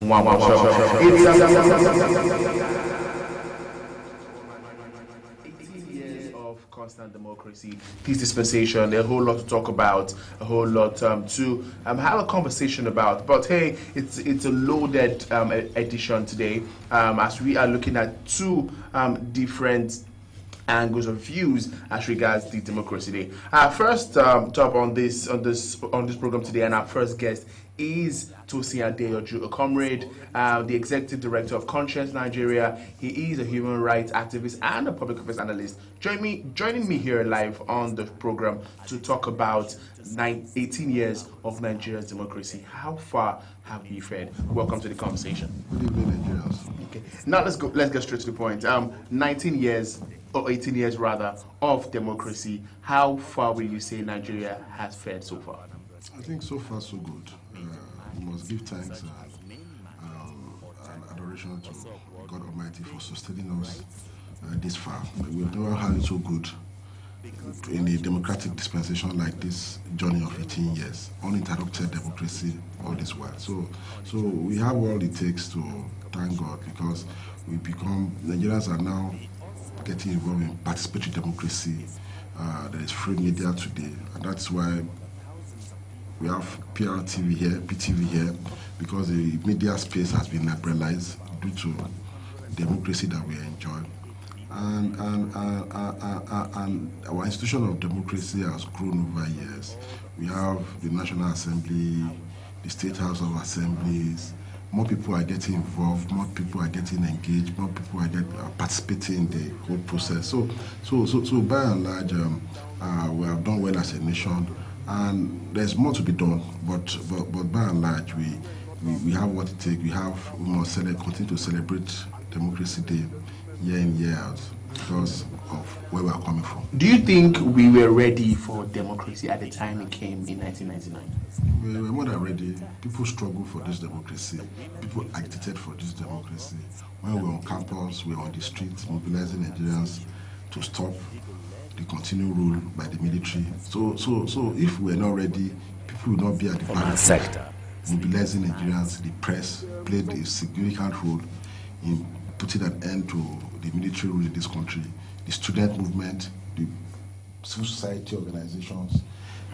Years of constant democracy, peace dispensation, a whole lot to talk about, a whole lot to have a conversation about. But hey, it's a loaded edition today as we are looking at two different angles of views as regards the Democracy Day. Our first top on this program today, and our first guest is Tosin Adeyoju, a comrade, the executive director of Conscience Nigeria. He is a human rights activist and a public affairs analyst. Joining me here live on the program to talk about 18 years of Nigeria's democracy. How far have we fared? Welcome to the conversation. Good evening, Nigerians. Okay, now let's get straight to the point. 19 years. Or 18 years rather, of democracy. How far will you say Nigeria has fared so far? I think so far so good. We must give thanks and adoration to God Almighty for sustaining us this far. We have never had it so good in a democratic dispensation like this journey of 18 years, uninterrupted democracy all this while. So we have all it takes to thank God, because Nigerians are now getting involved in participatory democracy. There is free media today, and that's why we have PRTV here, PTV here, because the media space has been liberalized due to democracy that we enjoy. And our institution of democracy has grown over years. We have the National Assembly, the State House of Assemblies. More people are getting involved, more people are getting engaged, more people are participating in the whole process. So by and large, we have done well as a nation, and there's more to be done. But by and large, we have what it takes. We must continue to celebrate Democracy Day year in, year out, because of where we are coming from. Do you think we were ready for democracy at the time it came in 1999? We were more than ready. People struggled for this democracy. People agitated for this democracy. When we were on campus, we were on the streets mobilizing Nigerians to stop the continued rule by the military. So if we were not ready, people would not be at the back sector mobilizing Nigerians. The press played a significant role in putting an end to the military rule in this country. The student movement, the civil society organizations,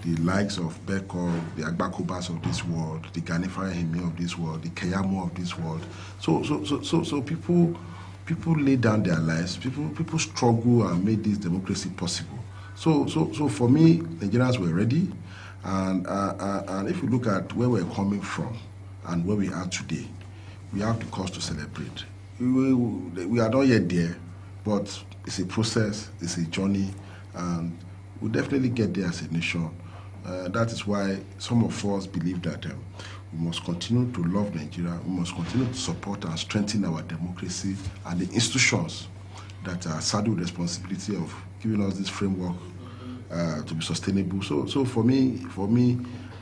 the likes of Beko, the Agbakobas of this world, the Ganifara Hemi of this world, the Keyamo of this world. So people laid down their lives. People struggle and made this democracy possible. So for me, Nigerians were ready, and if you look at where we're coming from and where we are today, we have the cause to celebrate. We are not yet there, but it's a process, it's a journey, and we'll definitely get there as a nation. That is why some of us believe that we must continue to love Nigeria, we must continue to support and strengthen our democracy and the institutions that are saddled with responsibility of giving us this framework to be sustainable. So for me,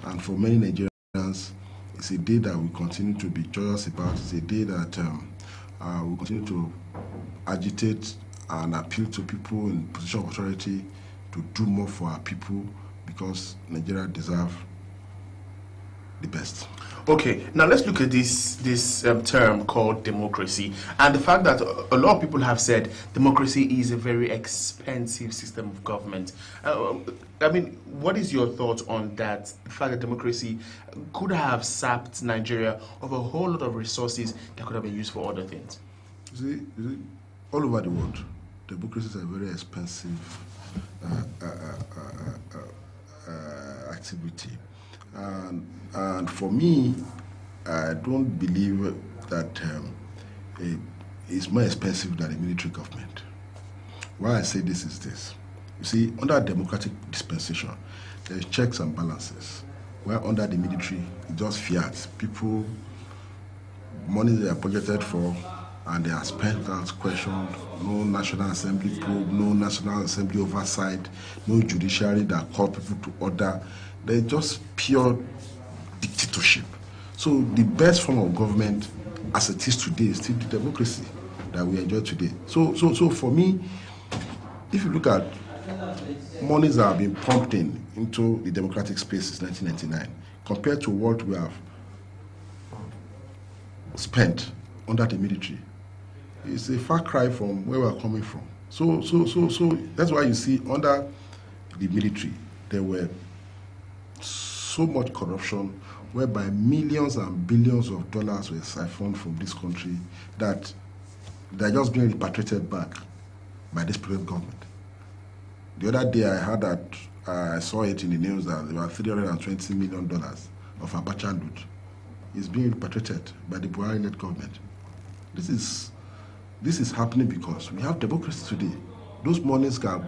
and for many Nigerians, it's a day that we continue to be joyous about. It's a day that we continue to agitate and appeal to people in position of authority to do more for our people, because Nigeria deserves the best. Okay, now let's look at this term called democracy, and the fact that a lot of people have said democracy is a very expensive system of government. I mean, what is your thought on that? The fact that democracy could have sapped Nigeria of a whole lot of resources that could have been used for other things. You see, all over the world, democracies are very expensive activity, and for me, I don't believe that it's more expensive than a military government. Why I say this is this: you see, under a democratic dispensation, there's checks and balances. Where under the military, it's just fiat. People, money they are budgeted for, and they are spent as questioned. No National Assembly probe, no National Assembly oversight, no judiciary that call people to order. They're just pure dictatorship. So the best form of government as it is today is still the democracy that we enjoy today. So for me, if you look at monies that have been pumped into the democratic space since 1999, compared to what we have spent under the military is a far cry from where we're coming from. So that's why you see under the military there were so much corruption, whereby millions and billions of dollars were siphoned from this country that they're just being repatriated back by this present government. The other day I heard that, I saw it in the news that there were $320 million of Abacha loot is being repatriated by the Buhari-led government. This is happening because we have democracy today. Those money stolen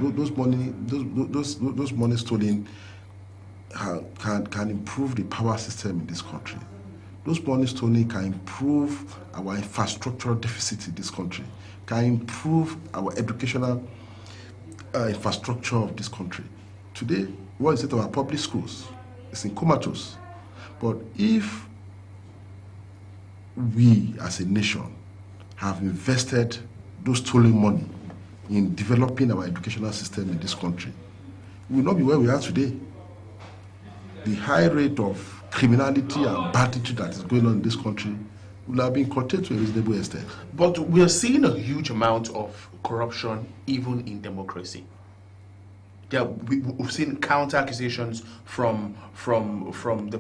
can improve the power system in this country. Those money stolen can improve our infrastructural deficit in this country, can improve our educational infrastructure of this country. Today, what is it of our public schools? It's in comatose. But if we as a nation have invested those stolen money in developing our educational system in this country, we will not be where we are today. The high rate of criminality and banditry that is going on in this country will have been contained to a reasonable extent. But we are seeing a huge amount of corruption even in democracy. We've seen counter accusations from the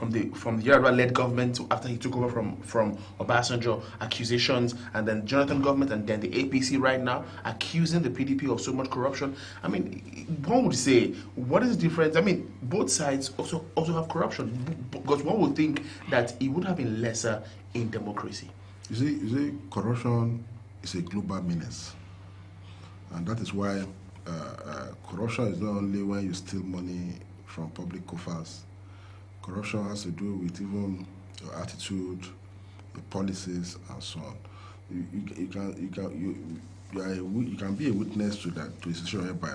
Yar'Adua-led government after he took over from Obasanjo, accusations, and then Jonathan government, and then the APC right now accusing the PDP of so much corruption. I mean, one would say, what is the difference? I mean, both sides also have corruption, because one would think that it would have been lesser in democracy. You see, corruption is a global menace, and that is why. Corruption is not only when you steal money from public coffers. Corruption has to do with even your attitude, your policies, and so on. You can be a witness to that, to a situation whereby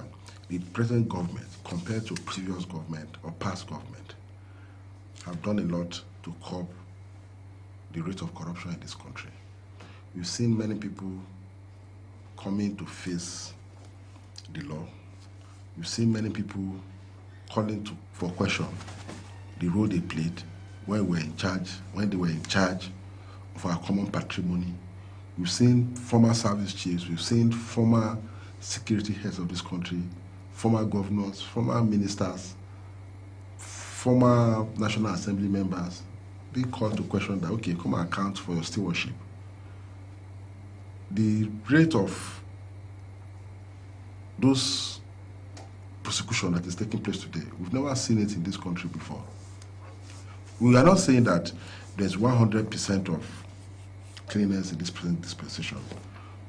the present government, compared to previous government or past government, have done a lot to curb the rate of corruption in this country. We've seen many people coming to face the law. We've seen many people calling for question the role they played when they were in charge of our common patrimony. We've seen former service chiefs, we've seen former security heads of this country, former governors, former ministers, former National Assembly members being called to question that, okay, come and account for your stewardship. The rate of those prosecution that is taking place today, we've never seen it in this country before. We are not saying that there's 100% of cleanliness in this present dispensation,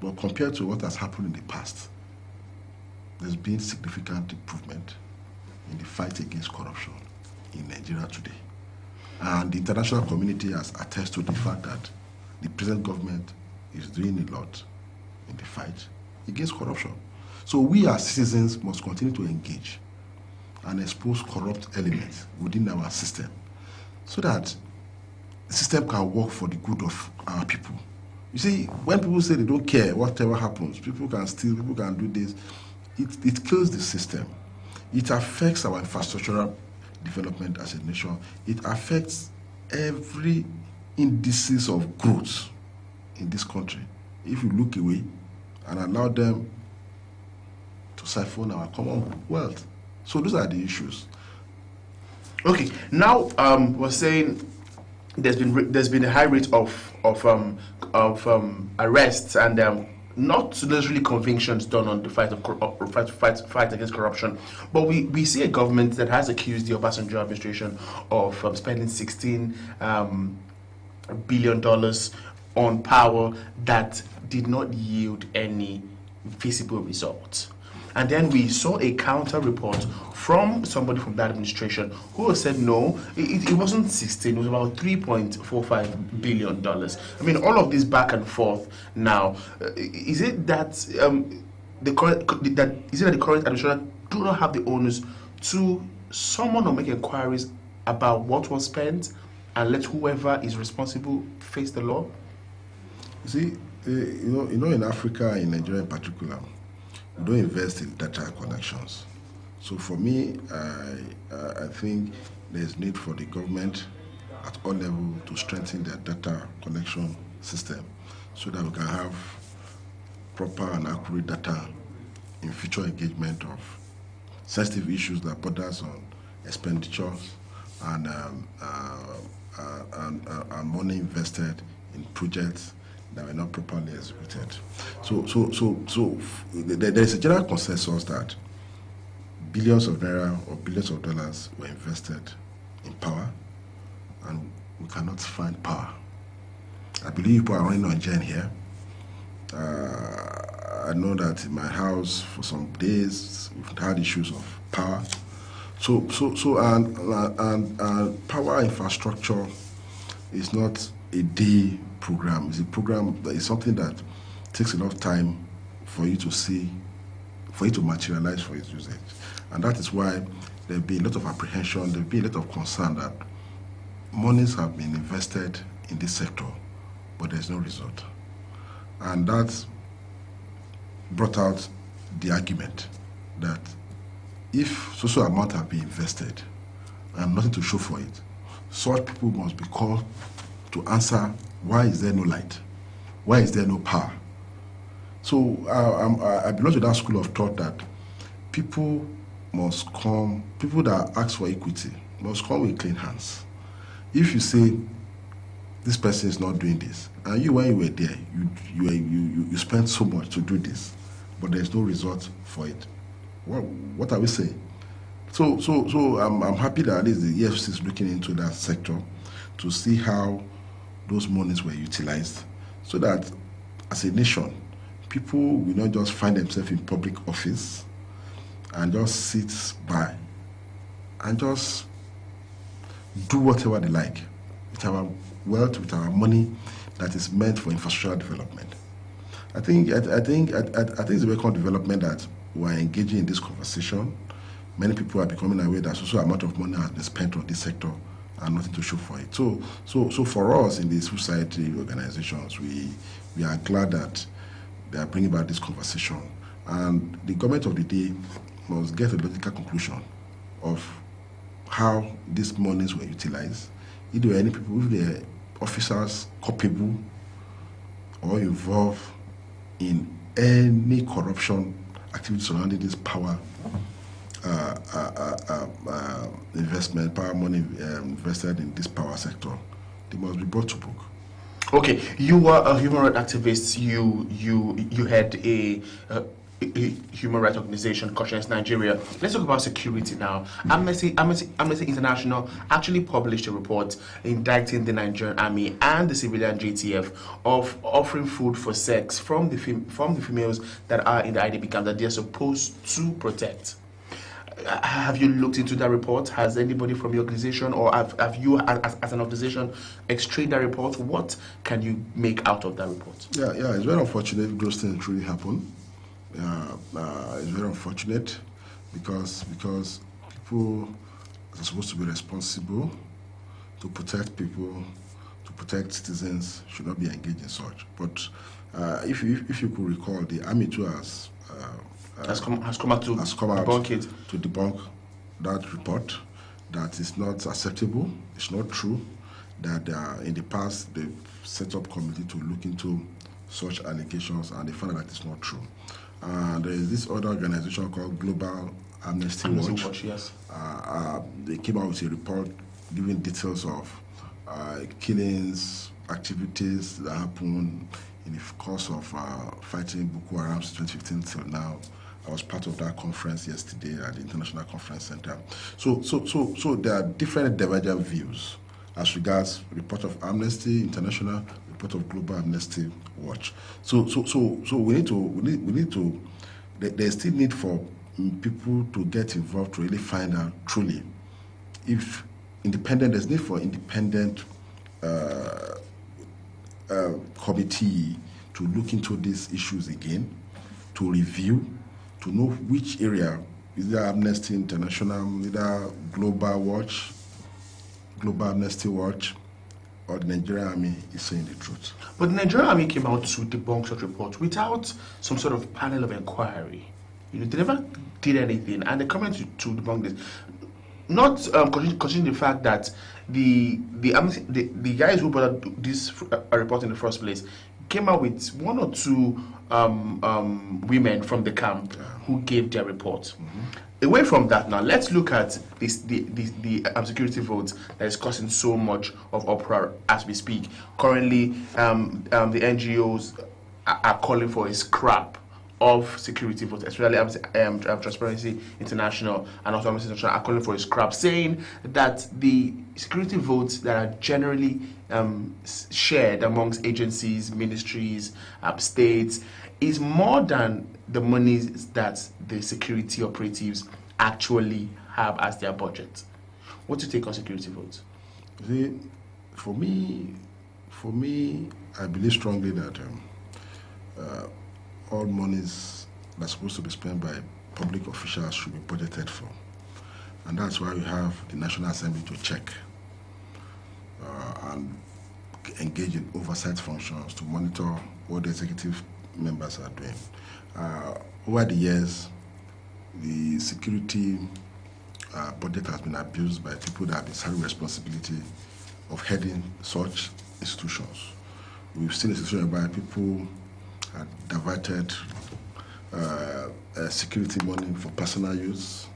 but compared to what has happened in the past, there's been significant improvement in the fight against corruption in Nigeria today. And the international community has attested to the fact that the present government is doing a lot in the fight against corruption. So we as citizens must continue to engage and expose corrupt elements within our system so that the system can work for the good of our people. You see, when people say they don't care whatever happens, people can steal, people can do this, it kills the system. It affects our infrastructural development as a nation. It affects every indices of growth in this country. If you look away and allow them to siphon our common wealth. So those are the issues. Okay, now we're saying there's been a high rate of arrests and not necessarily convictions done on the fight against corruption, but we see a government that has accused the Obasanjo administration of spending $16 billion on power that did not yield any visible results. And then we saw a counter report from somebody from that administration who said no, it wasn't 16, it was about $3.45 billion. I mean, all of this back and forth now, is it that the current administration do not have the onus to summon or make inquiries about what was spent and let whoever is responsible face the law? You see, you know, in Africa, in Nigeria in particular, we don't invest in data connections. So for me, I think there's need for the government at all levels to strengthen their data collection system so that we can have proper and accurate data in future engagement of sensitive issues that borders on expenditures and money invested in projects that were not properly executed. So there is a general consensus that billions of naira or billions of dollars were invested in power, and we cannot find power. I believe people are running on gen here. I know that in my house for some days we've had issues of power. And power infrastructure is not a day program. It's a program that is something that takes a lot of time for you to see, for it to materialize for its usage. And that is why there'll be a lot of apprehension, there'll be a lot of concern that monies have been invested in this sector, but there's no result. And that brought out the argument that if so amount have been invested and nothing to show for it, such people must be called to answer why is there no light, why is there no power. So I belong to that school of thought that people must come, people that ask for equity must come with clean hands. If you say this person is not doing this, and you, when you were there, you spent so much to do this, but there's no result for it, what are we saying? So I'm happy that at least the EFCC is looking into that sector to see how those monies were utilized, so that as a nation, people will not just find themselves in public office and just sit by and just do whatever they like with our wealth, with our money that is meant for infrastructure development. I think it's a welcome development that we're engaging in this conversation. Many people are becoming aware that also amount of money has been spent on this sector and nothing to show for it. So for us in the society organizations, we are glad that they are bringing about this conversation. And the government of the day must get a logical conclusion of how these monies were utilized. If there were any people, if there are officers culpable or involved in any corruption activity surrounding this power investment, power money invested in this power sector, they must be brought to book. Okay, you were a human rights activist. You had a human rights organization, Conscience Nigeria. Let's talk about security now. Amnesty International actually published a report indicting the Nigerian army and the civilian JTF of offering food for sex from the females that are in the IDP camp that they are supposed to protect. Have you looked into that report? Has anybody from your organization, or have you as an organization extracted that report? What can you make out of that report? Yeah, it's very unfortunate those things truly happen. It's very unfortunate because people are supposed to be responsible to protect people, to protect citizens, should not be engaged in such. But if you could recall, the army too has come out to debunk that report, that is not acceptable, it's not true, that in the past they've set up committee to look into such allegations and they found that it's not true. There is this other organization called Global Amnesty Watch. Yes. They came out with a report giving details of killings, activities that happened in the course of fighting Boko Haram since 2015 till now. I was part of that conference yesterday at the International Conference Center. So there are different divergent views as regards report of Amnesty International, report of Global Amnesty Watch. So we need to. There's still need for people to get involved to really find out truly if independent. There's need for independent committee to look into these issues again, to review, to know which area, either Amnesty International, either Global Watch, Global Amnesty Watch, or the Nigerian Army is saying the truth. But the Nigerian Army came out to debunk such reports without some sort of panel of inquiry. They never did anything, and they're coming to debunk this. Not considering the fact that the guys who brought out this report in the first place came out with one or two women from the camp who gave their report. Away from that, now let's look at the security vote that is causing so much of uproar as we speak. Currently, the NGOs are calling for a scrap of security votes, especially Transparency International and also Amnesty International are calling for a scrap, saying that the security votes that are generally shared amongst agencies, ministries, states, is more than the monies that the security operatives actually have as their budget. What do you take on security votes? See, for me, I believe strongly that all monies that are supposed to be spent by public officials should be budgeted for. And that's why we have the National Assembly to check and engage in oversight functions to monitor what the executive members are doing. Over the years, the security budget has been abused by people that have been carrying responsibility of heading such institutions. We've seen a situation where people had diverted security money for personal use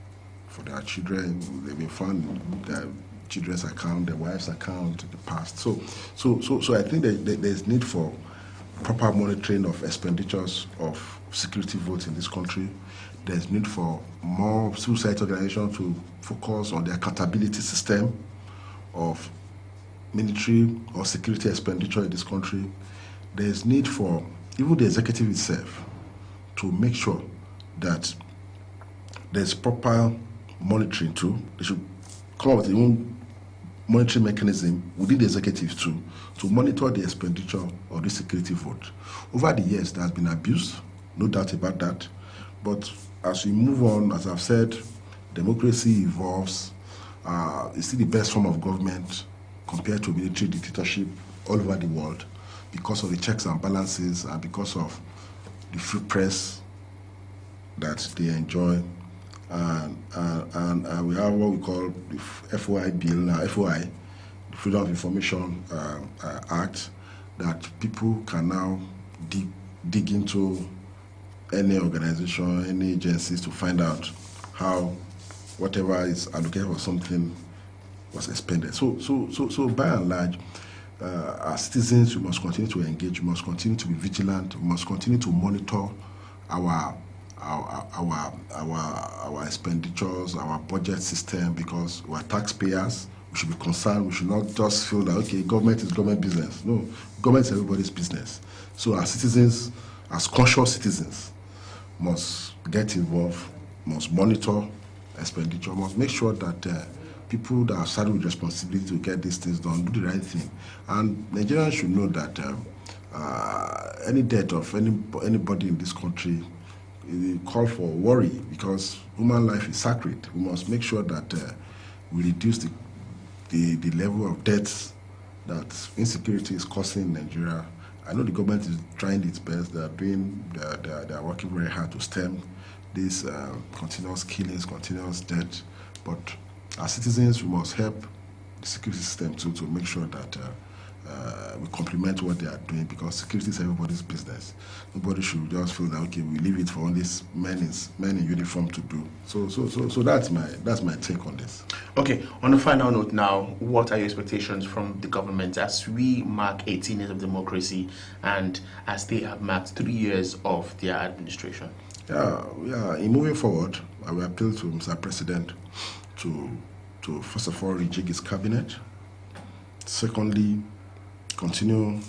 for their children. They've been found in their children's account, their wife's account in the past. So I think that there's need for proper monitoring of expenditures of security votes in this country. There's need for more civil society organizations to focus on the accountability system of military or security expenditure in this country. There's need for even the executive itself to make sure that there's proper monitoring too. They should come up with their own monitoring mechanism within the executive too to monitor the expenditure of the security vote. Over the years, there has been abuse, no doubt about that. But as we move on, as I've said, democracy evolves. It's still the best form of government compared to military dictatorship all over the world because of the checks and balances and because of the free press that they enjoy. And we have what we call the FOI bill now, FOI, the Freedom of Information Act, that people can now dig into any organization, any agencies to find out how whatever is allocated for something was expended. So by and large, as citizens, we must continue to engage, we must continue to be vigilant, we must continue to monitor our expenditures, our budget system, because we are taxpayers. We should be concerned. We should not just feel that, okay, government is government business. No, government is everybody's business. So as citizens, as conscious citizens, must get involved, must monitor expenditure, must make sure that people that are saddled with responsibility to get these things done do the right thing. And Nigerians should know that any death of anybody in this country, it call for worry, because human life is sacred. We must make sure that we reduce the level of deaths that insecurity is causing in Nigeria. I know the government is trying its best. They are working very hard to stem these continuous killings, continuous death. But as citizens, we must help the security system too to make sure that we complement what they are doing, because security is everybody's business. Nobody should just feel that, okay, we leave it for all these men in uniform to do. So that's my take on this. Okay, on a final note now, what are your expectations from the government as we mark 18 years of democracy and as they have marked 3 years of their administration? Yeah. In moving forward, I will appeal to Mr. President to first of all rejig his cabinet. Secondly, continue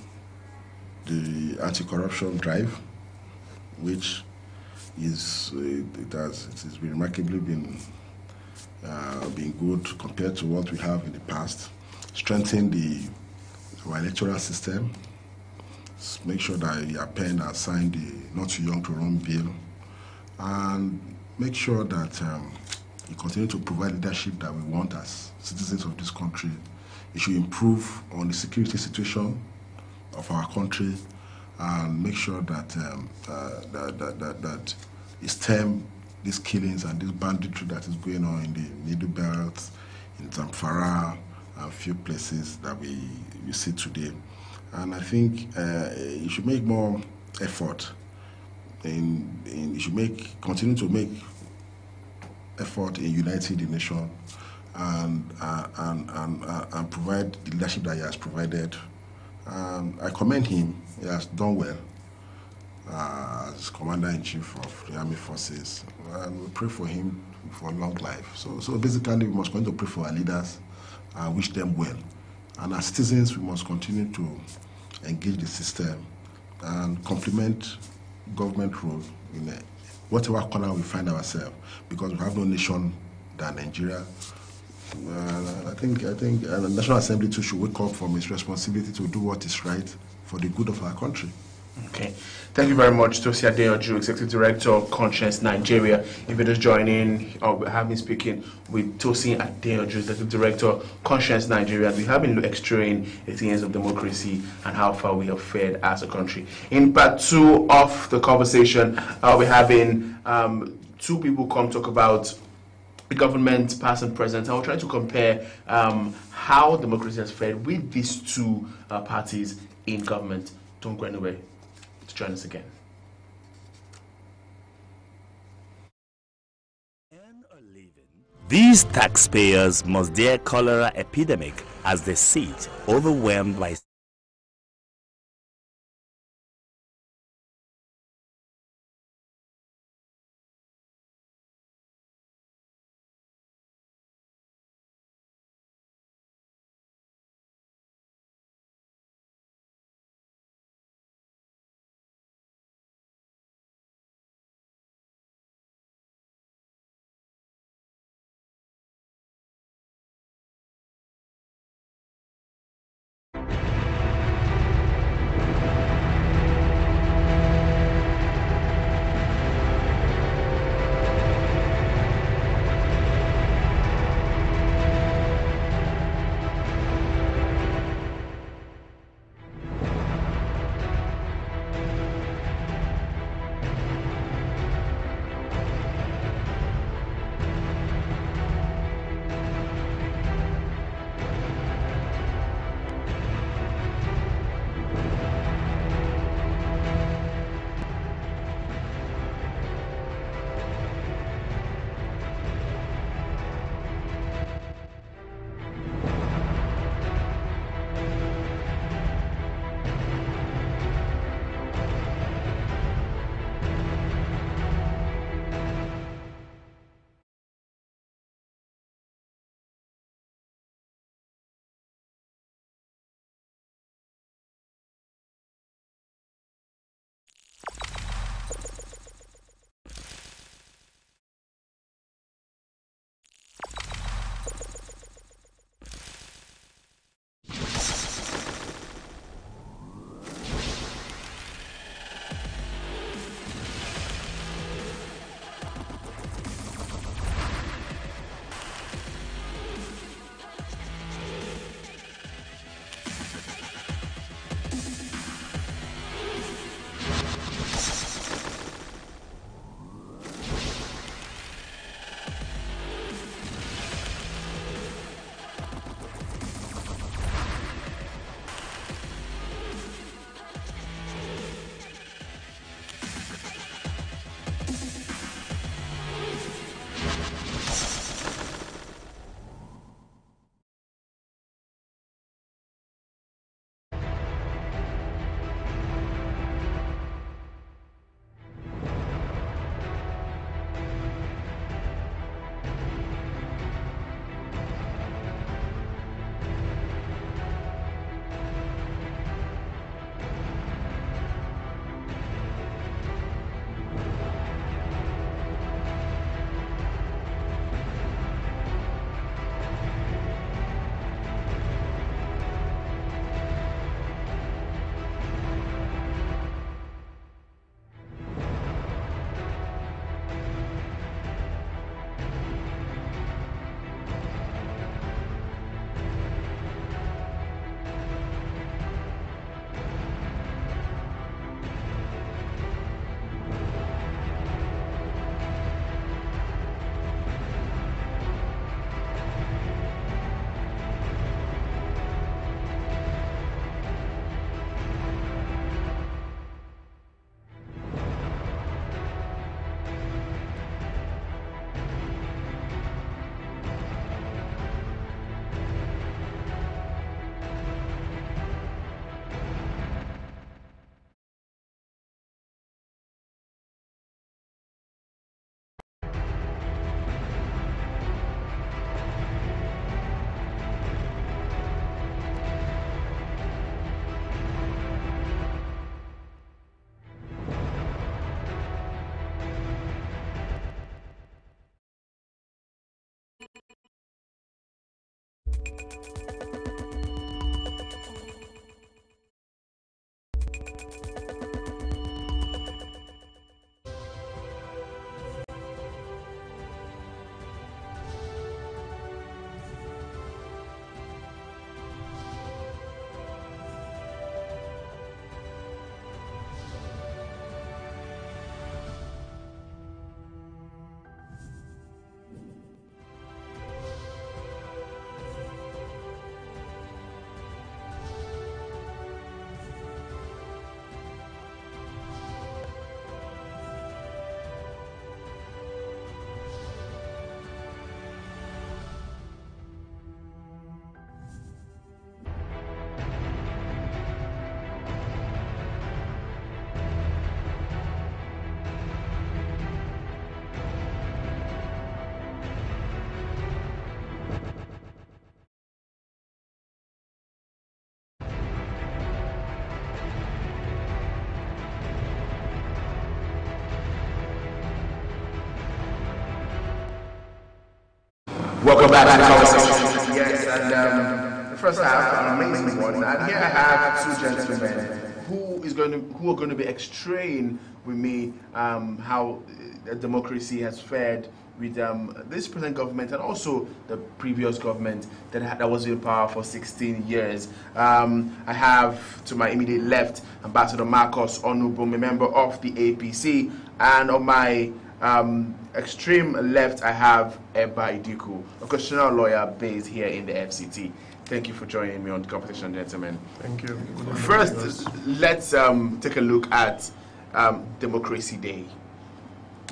the anti-corruption drive, which is it has been remarkably been good compared to what we have in the past. Strengthen our electoral system. Make sure that you append and sign the Not Too Young to Run bill, and make sure that you continue to provide leadership that we want as citizens of this country. It should improve on the security situation of our country and make sure that that it stem these killings and this banditry that is going on in the Middle Belt, in Zamfara, few places that we see today. And I think you should make more effort you should continue to make effort in uniting the nation and provide the leadership that he has provided. I commend him. He has done well as Commander-in-Chief of the Army Forces, and we pray for him for long life. So basically, we must continue to pray for our leaders and wish them well. And as citizens, we must continue to engage the system and complement government role in whatever corner we find ourselves, because we have no nation than Nigeria. I think the National Assembly too should wake up from its responsibility to do what is right for the good of our country. Okay. Thank you very much, Tosin Adeyanju, Executive Director of Conscience Nigeria. If you're just joining, we have been speaking with Tosin Adeyanju, Executive Director, Conscience Nigeria. We have been exploring 18 years of democracy and how far we have fared as a country. In part 2 of the conversation, we're having two people come talk about the government, past and present. I will try to compare how democracy has fared with these two parties in government. Don't go anywhere to join us again. These taxpayers must dare cholera epidemic as they sit overwhelmed by Welcome back to the conversation. Yes, and the first half, an amazing one. And here I have two gentlemen who are going to be extraying with me how democracy has fared with this present government and also the previous government that was in power for 16 years. I have to my immediate left Ambassador Marcus Onubum, a member of the APC, and on my extreme left, I have Eba Idiku, a constitutional lawyer based here in the FCT. Thank you for joining me on the conversation, gentlemen. Thank you. First, let's take a look at Democracy Day.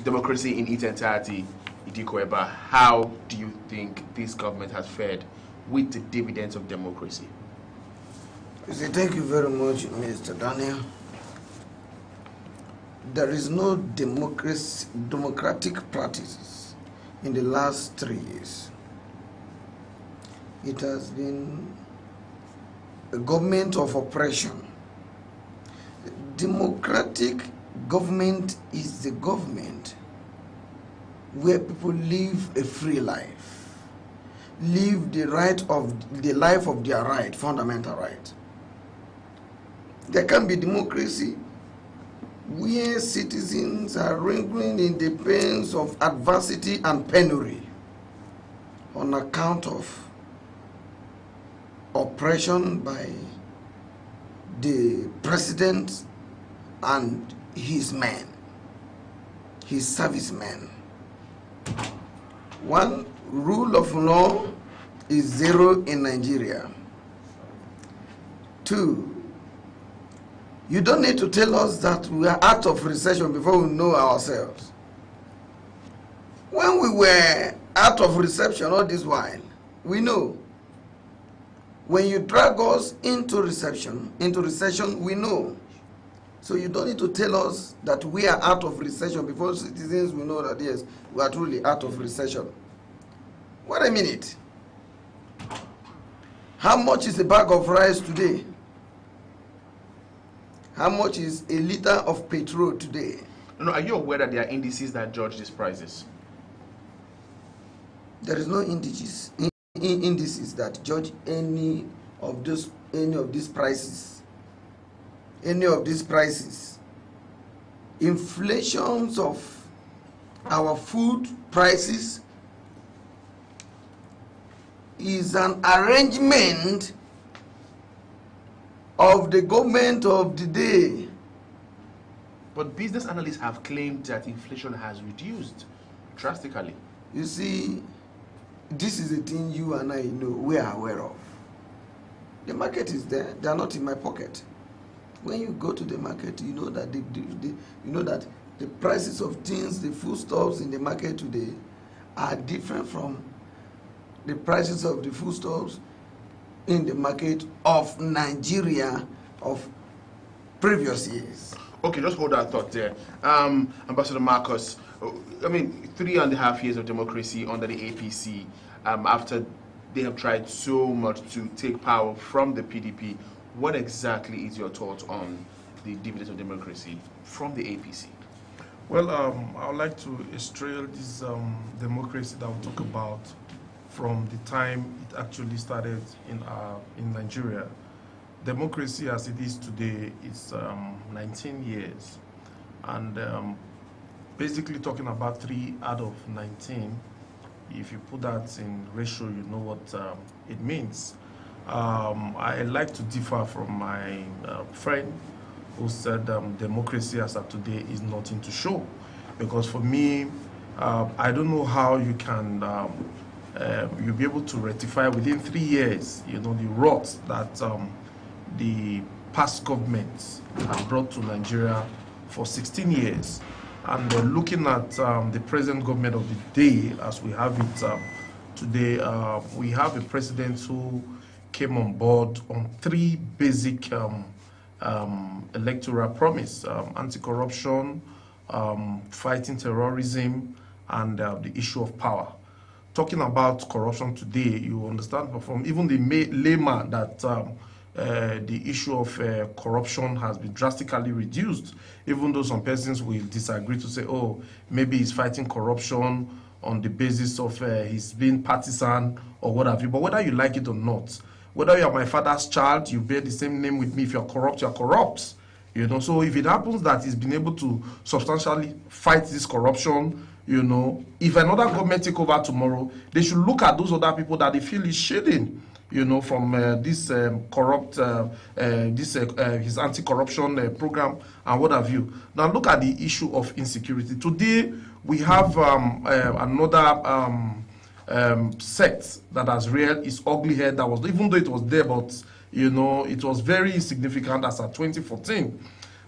Democracy in its entirety. Idiku Eba, how do you think this government has fared with the dividends of democracy? Thank you very much, Mr. Daniel. There is no democratic practices in the last 3 years. It has been a government of oppression. Democratic government is the government where people live a free life, live the life of their right, fundamental right. There can be democracy where citizens are wrangling in the pains of adversity and penury on account of oppression by the president and his men, his servicemen. One, rule of law is zero in Nigeria. Two, you don't need to tell us that we are out of recession before we know ourselves. When we were out of recession all this while, we know. When you drag us into recession, we know. So you don't need to tell us that we are out of recession before citizens will know that yes, we are truly out of recession. Wait a minute. How much is a bag of rice today? How much is a liter of petrol today? No, are you aware that there are indices that judge these prices? There is no indices that judge any of these prices. Any of these prices. Inflations of our food prices is an arrangement of the government of the day. But business analysts have claimed that inflation has reduced drastically. You see, this is a thing you and I know, we are aware of. The market is there, they are not in my pocket. When you go to the market, you know that the prices of things, the foodstuffs in the market today are different from the prices of the foodstuffs in the market of Nigeria of previous years. Okay, just hold that thought there. Ambassador Marcus, I mean, 3.5 years of democracy under the APC, after they have tried so much to take power from the PDP, what exactly is your thoughts on the dividends of democracy from the APC? Well, I would like to illustrate this democracy that we talk about from the time it actually started in Nigeria. Democracy as it is today is 19 years. And basically talking about 3 out of 19, if you put that in ratio, you know what it means. I like to differ from my friend who said democracy as of today is nothing to show. Because for me, I don't know how you can you'll be able to rectify within 3 years, you know, the rot that the past governments have brought to Nigeria for 16 years. And looking at the present government of the day, as we have it today, we have a president who came on board on 3 basic electoral promise: anti-corruption, fighting terrorism, and the issue of power. Talking about corruption today, you understand from even the layman that the issue of corruption has been drastically reduced, even though some persons will disagree to say, oh, maybe he's fighting corruption on the basis of his being partisan or what have you. But whether you like it or not, whether you are my father's child, you bear the same name with me. If you're corrupt, you're corrupt. You know, so if it happens that he's been able to substantially fight this corruption, you know, if another government take over tomorrow, they should look at those other people that they feel is shading, you know, from this corrupt, his anti-corruption program and what have you. Now look at the issue of insecurity. Today we have another sect that has reared its ugly head. That was, even though it was there, but you know, it was very insignificant as at 2014.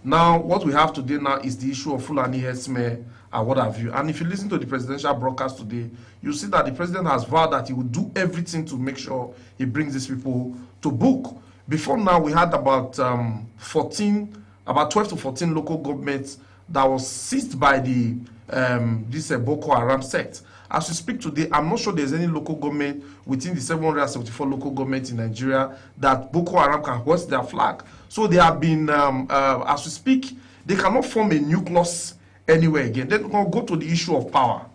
Now what we have today now is the issue of Fulani herdsmen and what have you. And if you listen to the presidential broadcast today, you see that the president has vowed that he will do everything to make sure he brings these people to book. Before now, we had about 12 to 14 local governments that was seized by the this Boko Haram sect. As we speak today, I'm not sure there's any local government within the 774 local governments in Nigeria that Boko Haram can hoist their flag. So they have been, as we speak, they cannot form a nucleus anywhere again. Then we'll go to the issue of power.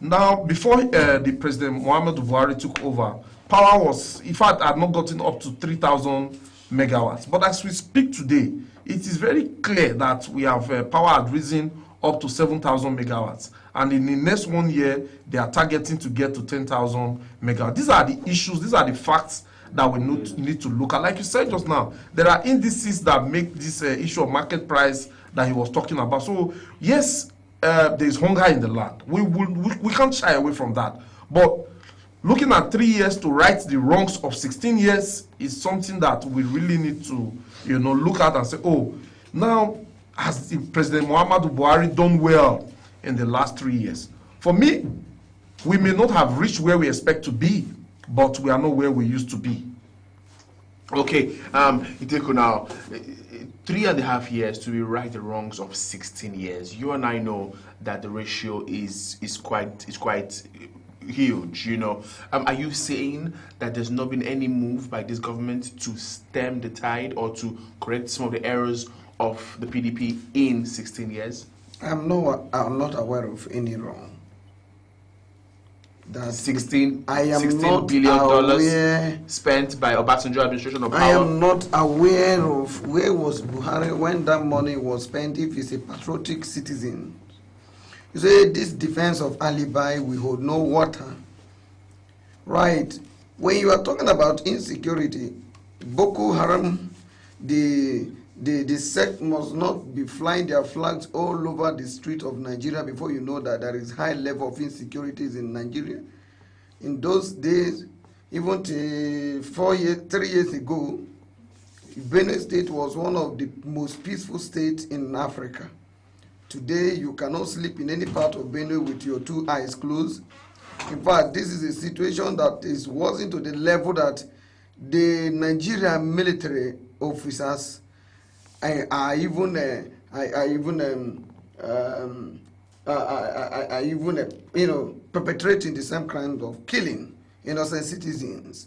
Now, before the President Muhammadu Buhari took over, power was, in fact, had not gotten up to 3,000 megawatts. But as we speak today, it is very clear that we have power had risen up to 7,000 megawatts. And in the next 1 year, they are targeting to get to 10,000 megawatts. These are the issues, these are the facts that we need to look at. Like you said just now, there are indices that make this issue of market price that he was talking about. So yes, there is hunger in the land. We can't shy away from that. But looking at 3 years to right the wrongs of 16 years is something that we really need to, you know, look at and say, oh, now has President Muhammadu Buhari done well in the last 3 years? For me, we may not have reached where we expect to be, but we are not where we used to be. Okay, Iteko, now 3.5 years to right the wrongs of 16 years. You and I know that the ratio is quite huge. You know, are you saying that there's not been any move by this government to stem the tide or to correct some of the errors of the PDP in 16 years? I'm not aware of any wrong. That $16 not billion spent by Obasanjo administration of power. I am not aware of where was Buhari when that money was spent. If he's a patriotic citizen, you say this defense of alibi, we hold no water. Right? When you are talking about insecurity, Boko Haram, the sect must not be flying their flags all over the street of Nigeria before you know that there is high level of insecurities in Nigeria. In those days, even 3 years ago, Benue State was one of the most peaceful states in Africa. Today, you cannot sleep in any part of Benue with your 2 eyes closed. In fact, this is a situation that is worsened to the level that the Nigerian military officers are even perpetrating the same kind of killing innocent citizens,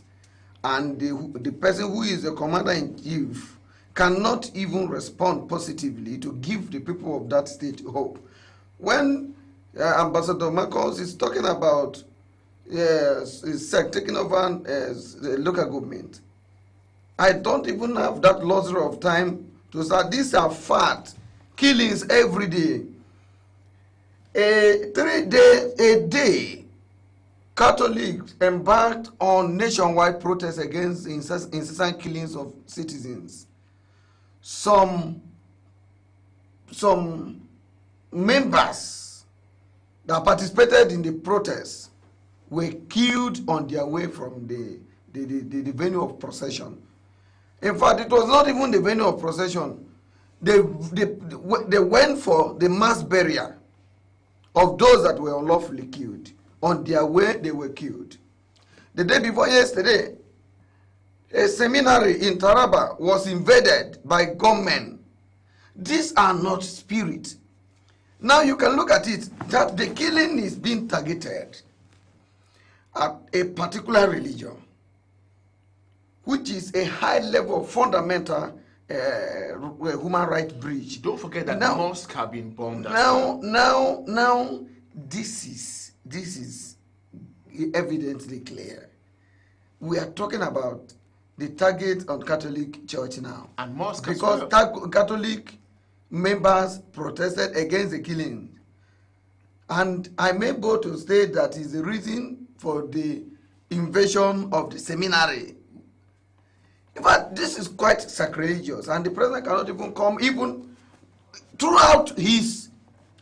and the person who is the commander-in-chief cannot even respond positively to give the people of that state hope. When Ambassador Marcos is talking about taking over the local government. I don't even have that luxury of time to say these are fact killings every day. A day, Catholics embarked on nationwide protests against incessant killings of citizens. Some members that participated in the protests were killed on their way from the venue of procession. In fact, it was not even the venue of procession. They went for the mass burial of those that were unlawfully killed. On their way, they were killed. The day before yesterday, a seminary in Taraba was invaded by gunmen. These are not spirit. Now you can look at it, that the killing is being targeted at a particular religion, which is a high level of fundamental human rights breach. Don't forget that now, mosques have been bombed. Now, this is evidently clear. We are talking about the target on Catholic Church now, and mosques because Catholic members protested against the killing, and I may go to state that is the reason for the invasion of the seminary. In fact, this is quite sacrilegious, and the president cannot even come even throughout his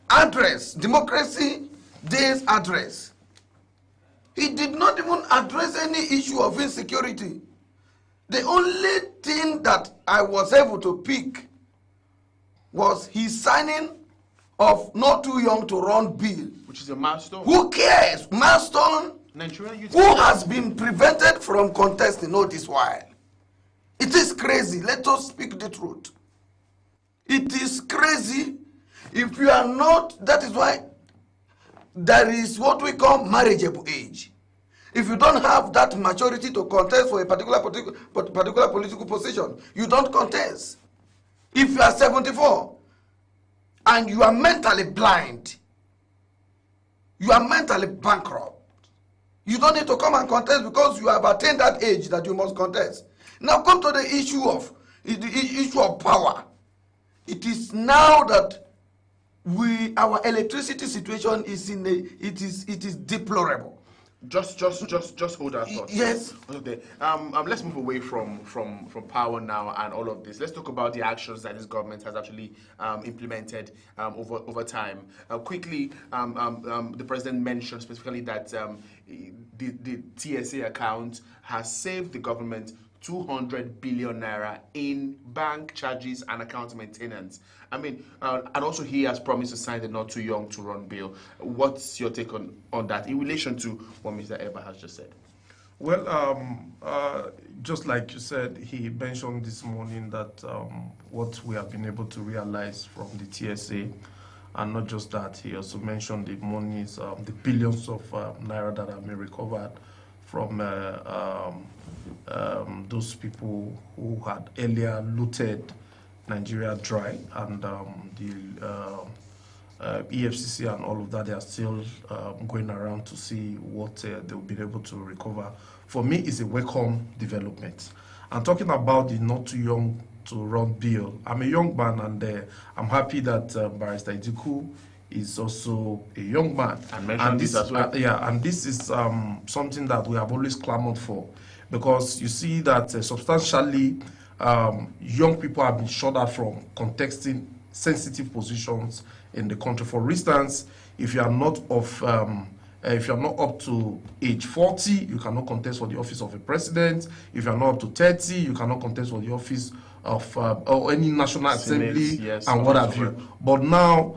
address, Democracy Day's address. He did not even address any issue of insecurity. The only thing that I was able to pick was his signing of Not Too Young to Run bill. Which is a milestone. Who cares? Milestone? Nigerian youth. Who has been prevented from contesting all this while? It is crazy. Let us speak the truth. It is crazy. If you are not, that is why there is what we call marriageable age. If you don't have that maturity to contest for a particular political position, you don't contest. If you are 74 and you are mentally blind, you are mentally bankrupt, you don't need to come and contest because you have attained that age that you must contest. Now come to the issue of power. It is now that our electricity situation is it is deplorable. Just hold our thoughts. Yes. Okay. Let's move away from power now and all of this. Let's talk about the actions that this government has actually implemented over time. Quickly, the president mentioned specifically that the TSA account has saved the government 200 billion naira in bank charges and account maintenance. I mean, and also he has promised to sign the Not Too Young to Run bill. What's your take on that in relation to what Mr. Eba has just said? Well, just like you said, he mentioned this morning that what we have been able to realize from the TSA, and not just that, he also mentioned the monies, the billions of naira that have been recovered from those people who had earlier looted Nigeria dry, and the EFCC and all of that, they are still going around to see what they'll be able to recover. For me, it's a welcome development. And talking about the Not Too Young to Run bill, I'm a young man, and I'm happy that Barrister Idiku is also a young man. And this as well. And this is something that we have always clamored for, because you see that substantially young people have been shut out from contesting sensitive positions in the country. For instance, if you are not up to age 40, you cannot contest for the office of a president. If you are not up to 30, you cannot contest for the office of or any national assembly, yes, and what have you. But now,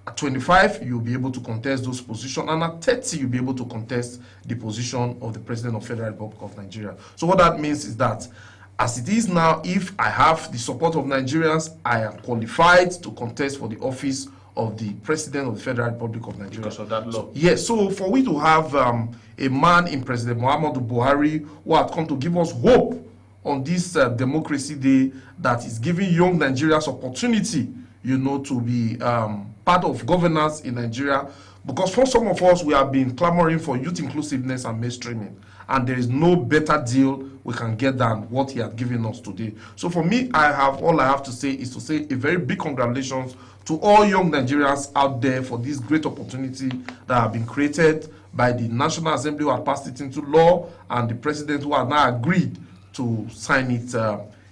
at 25, you'll be able to contest those positions, and at 30, you'll be able to contest the position of the President of the Federal Republic of Nigeria. So what that means is that, as it is now, if I have the support of Nigerians, I am qualified to contest for the office of the President of the Federal Republic of Nigeria. Because of that law. Yes, so for we to have a man in President Muhammadu Buhari who had come to give us hope on this Democracy Day, that is giving young Nigerians opportunity, to be part of governance in Nigeria. Because for some of us, we have been clamoring for youth inclusiveness and mainstreaming. And there is no better deal we can get than what he has given us today. So for me, all I have to say is to say a very big congratulations to all young Nigerians out there for this great opportunity that have been created by the National Assembly who have passed it into law and the President who has now agreed to sign it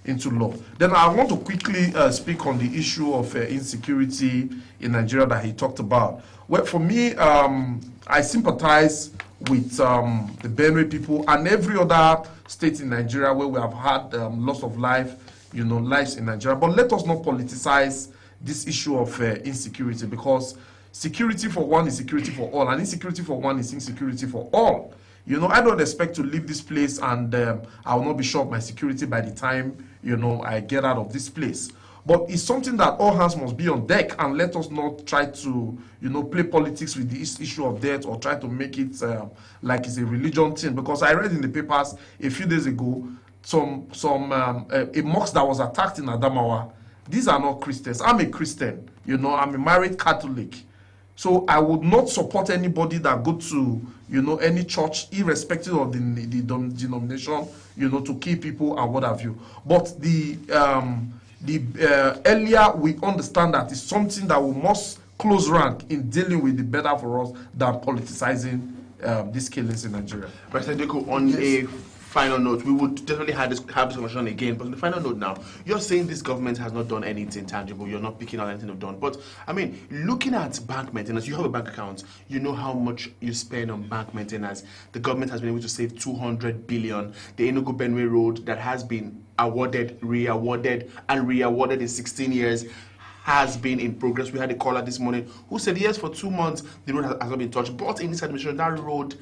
into law. Then I want to quickly speak on the issue of insecurity in Nigeria that he talked about. Well, for me, I sympathize with the Benue people and every other state in Nigeria where we have had loss of life, lives in Nigeria. But let us not politicize this issue of insecurity, because security for one is security for all, and insecurity for one is insecurity for all. I don't expect to leave this place and I will not be sure of my security by the time, I get out of this place. But it's something that all hands must be on deck, and let us not try to, play politics with this issue of death or try to make it like it's a religion thing. Because I read in the papers a few days ago a mosque that was attacked in Adamawa. These are not Christians. I'm a Christian. I'm a married Catholic. So I would not support anybody that go to, any church, irrespective of the denomination, to kill people and what have you. But earlier we understand that it's something that we must close rank in dealing with the better for us than politicizing these killings in Nigeria. President Deko, on a final note, we would definitely have this conversation again, but on the final note now, you're saying this government has not done anything tangible, you're not picking out anything they've done, but I mean, looking at bank maintenance, you have a bank account, you know how much you spend on bank maintenance. The government has been able to save 200 billion. The Enugu Benue Road that has been awarded, re-awarded, and re-awarded in 16 years has been in progress. We had a caller this morning who said, yes, for 2 months, the road has not been touched, but in this administration, that road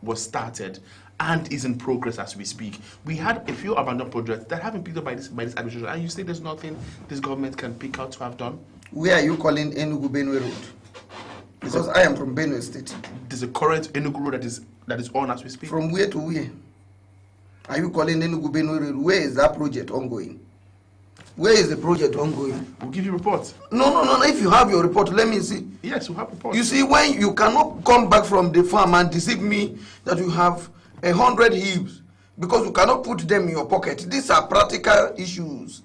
was started and is in progress as we speak. We had a few abandoned projects that have been picked up by this administration, and you say there's nothing this government can pick out to have done? Where are you calling Enugu Benue Road? Because I am from Benue State. There's a current Enugu Road that is on as we speak. From where to where? Are you calling Enugu Benue Road? Where is that project ongoing? Where is the project ongoing? We'll give you reports. No. If you have your report, let me see. Yes, we'll have reports. You see, when you cannot come back from the farm and deceive me that you have 100 heaps because you cannot put them in your pocket. These are practical issues.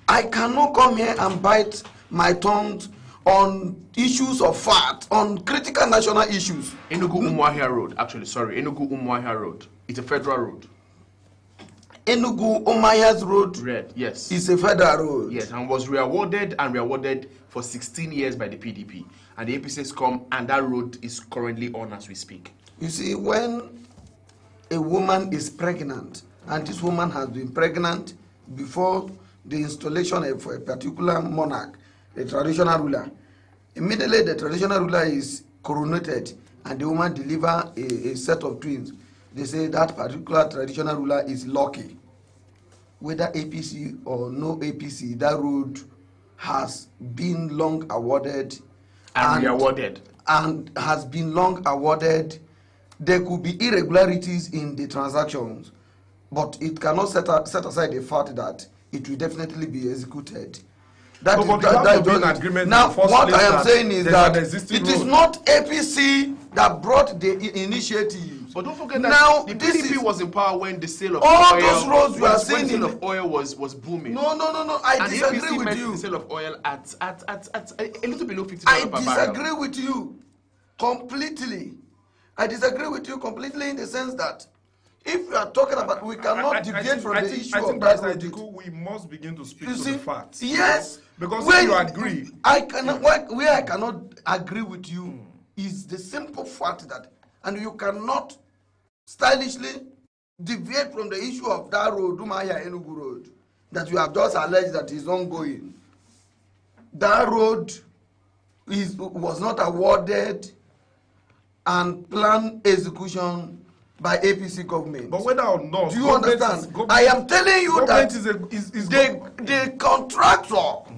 I cannot come here and bite my tongue on issues of fact, on critical national issues. Enugu-Umuahia Road, Enugu-Umuahia Road. It's a federal road. Enugu-Umuahia's road yes. is a federal road. Yes, and was re-awarded for 16 years by the PDP. And the APC has come, and that road is currently on as we speak. You see, when a woman is pregnant, and this woman has been pregnant before the installation of a particular monarch, a traditional ruler, immediately the traditional ruler is coronated and the woman delivers a set of twins. They say that particular traditional ruler is lucky. Whether APC or no APC, that road has been long awarded and re-awarded. And has been long awarded. There could be irregularities in the transactions, but it cannot set aside the fact that it will definitely be executed. That is an agreement. Now, what I am saying is that it is not APC that brought the initiative. But don't forget that the PDP was in power when the sale of all oil, those roads you are saying seeing the sale of oil was booming. No. I disagree with you. The sale of oil at a little below $50 per barrel. I disagree with you completely. I disagree with you completely in the sense that if you are talking about, we cannot deviate from the issue of that project. We must begin to speak to the facts. Yes. Because when you agree. I cannot agree with you is the simple fact that, and you cannot stylishly deviate from the issue of that road, Umuahia Enugu Road, that you have just alleged that is ongoing. That road was not awarded and planned execution by APC government. But whether or not, do you understand? I am telling you that the contractor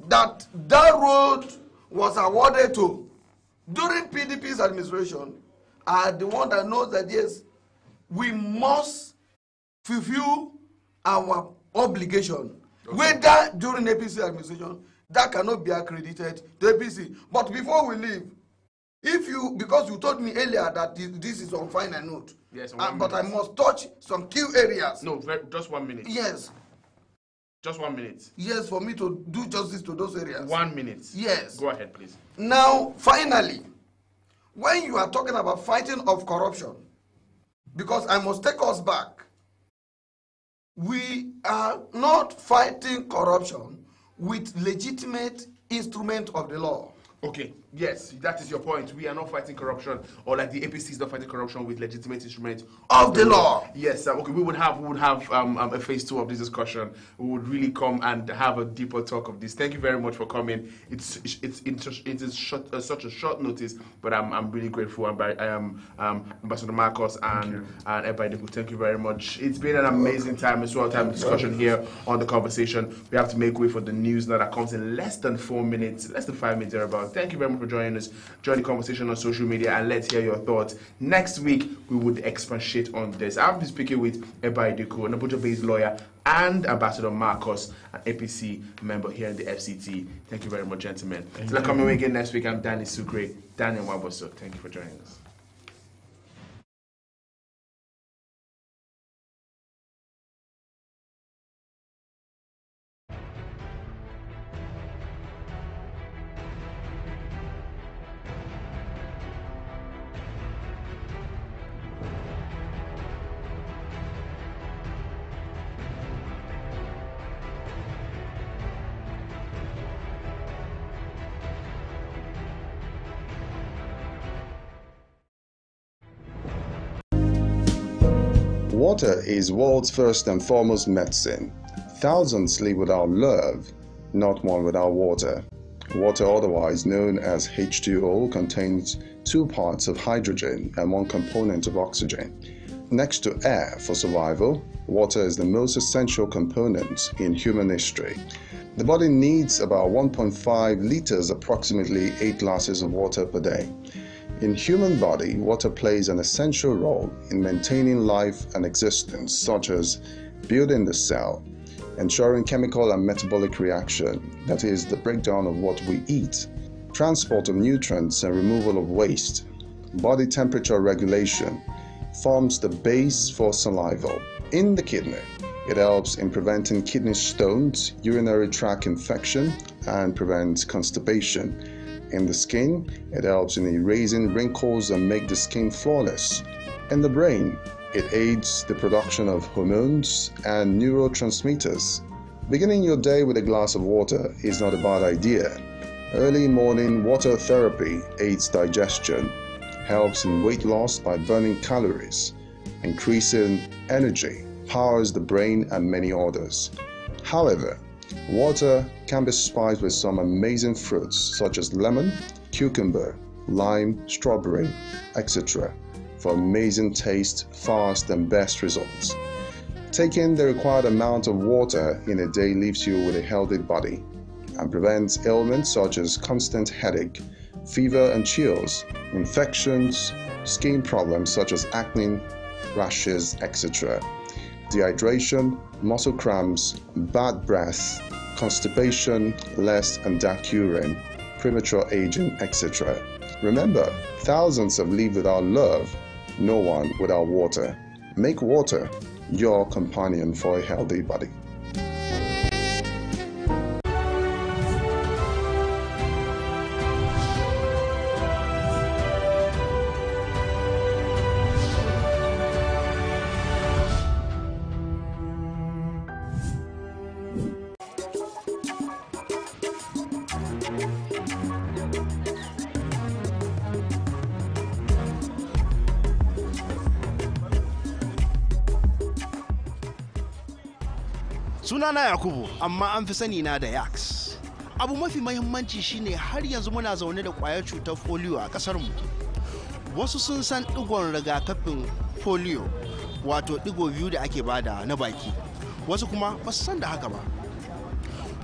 that road was awarded to during PDP's administration are the one that knows that yes, we must fulfill our obligation. Okay. Whether during APC administration that cannot be accredited to APC. But before we leave, because you told me earlier that this is on final note, yes, but I must touch some key areas. No, just 1 minute. Yes. Just 1 minute. Yes, for me to do justice to those areas. 1 minute. Yes. Go ahead, please. Now, finally, when you are talking about fighting of corruption, because I must take us back, we are not fighting corruption with legitimate instrument of the law. Okay, yes, that is your point. We are not fighting corruption, or like the APC is not fighting corruption with legitimate instruments of the law. Yes, okay, we would have a phase 2 of this discussion. We would really come and have a deeper talk of this. Thank you very much for coming. It is such a short notice, but I'm really grateful. I am Ambassador Marcus and Eba Idikwu. Thank you very much. It's been an amazing time as well. Time discussion here on The Conversation. We have to make way for the news now that comes in less than 4 minutes, less than 5 minutes thereabout. Thank you very much for joining us. Join the conversation on social media and let's hear your thoughts. Next week, we would expatiate on this. I'll be speaking with Eba Idikwu, an Abuja-based lawyer, and Ambassador Marcus, an APC member here in the FCT. Thank you very much, gentlemen. Till I come away again next week, I'm Danny Sucre, Daniel Waboso. Thank you for joining us. Water is world's first and foremost medicine. Thousands live without love, not one without water. Water, otherwise known as H2O, contains 2 parts of hydrogen and 1 component of oxygen. Next to air for survival, water is the most essential component in human history. The body needs about 1.5 liters, approximately 8 glasses of water per day. In human body, water plays an essential role in maintaining life and existence, such as building the cell, ensuring chemical and metabolic reaction, that is, the breakdown of what we eat, transport of nutrients and removal of waste, body temperature regulation, forms the base for survival. In the kidney, it helps in preventing kidney stones, urinary tract infection, and prevents constipation. In the skin, it helps in erasing wrinkles and make the skin flawless. In the brain, it aids the production of hormones and neurotransmitters. Beginning your day with a glass of water is not a bad idea. Early morning water therapy aids digestion, helps in weight loss by burning calories, increasing energy, powers the brain, and many others. However, water can be spiced with some amazing fruits such as lemon, cucumber, lime, strawberry, etc. for amazing taste, fast, and best results. Taking the required amount of water in a day leaves you with a healthy body and prevents ailments such as constant headache, fever and chills, infections, skin problems such as acne, rashes, etc., dehydration, muscle cramps, bad breath, constipation, less and dark urine, premature aging, etc. Remember, thousands have lived without love, no one without water. Make water your companion for a healthy body. Sunana Yakubu, amma an fi sani na da Yax. Abu mafi mahimmanci shine har yanzu muna zaune da kwayar cutar polio a kasar mu. Wasu sun san digon rigakafin polio, wato digo biyu da ake bada na baki. Wasu kuma ba su san da haka ba.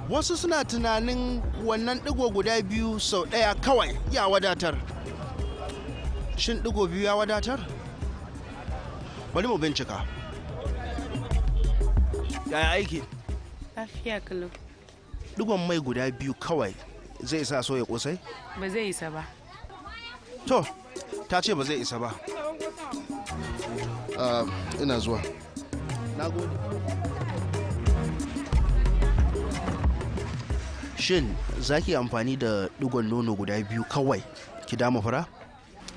Wasu suna tunanin wannan digo guda biyu sau daya kawai ya wadatar. Shin digo biyu ya wadatar? Bari mu bincika. Yaya aiki? Lafiya kalau. digon mai guda biyu kawai zai isa soya kosai? Ba zai isa ba. To, ta ce ba zai isa ba. Ina zuwa. Na gode. Shin za ki amfani da digon nono guda biyu kawai ki dama fura?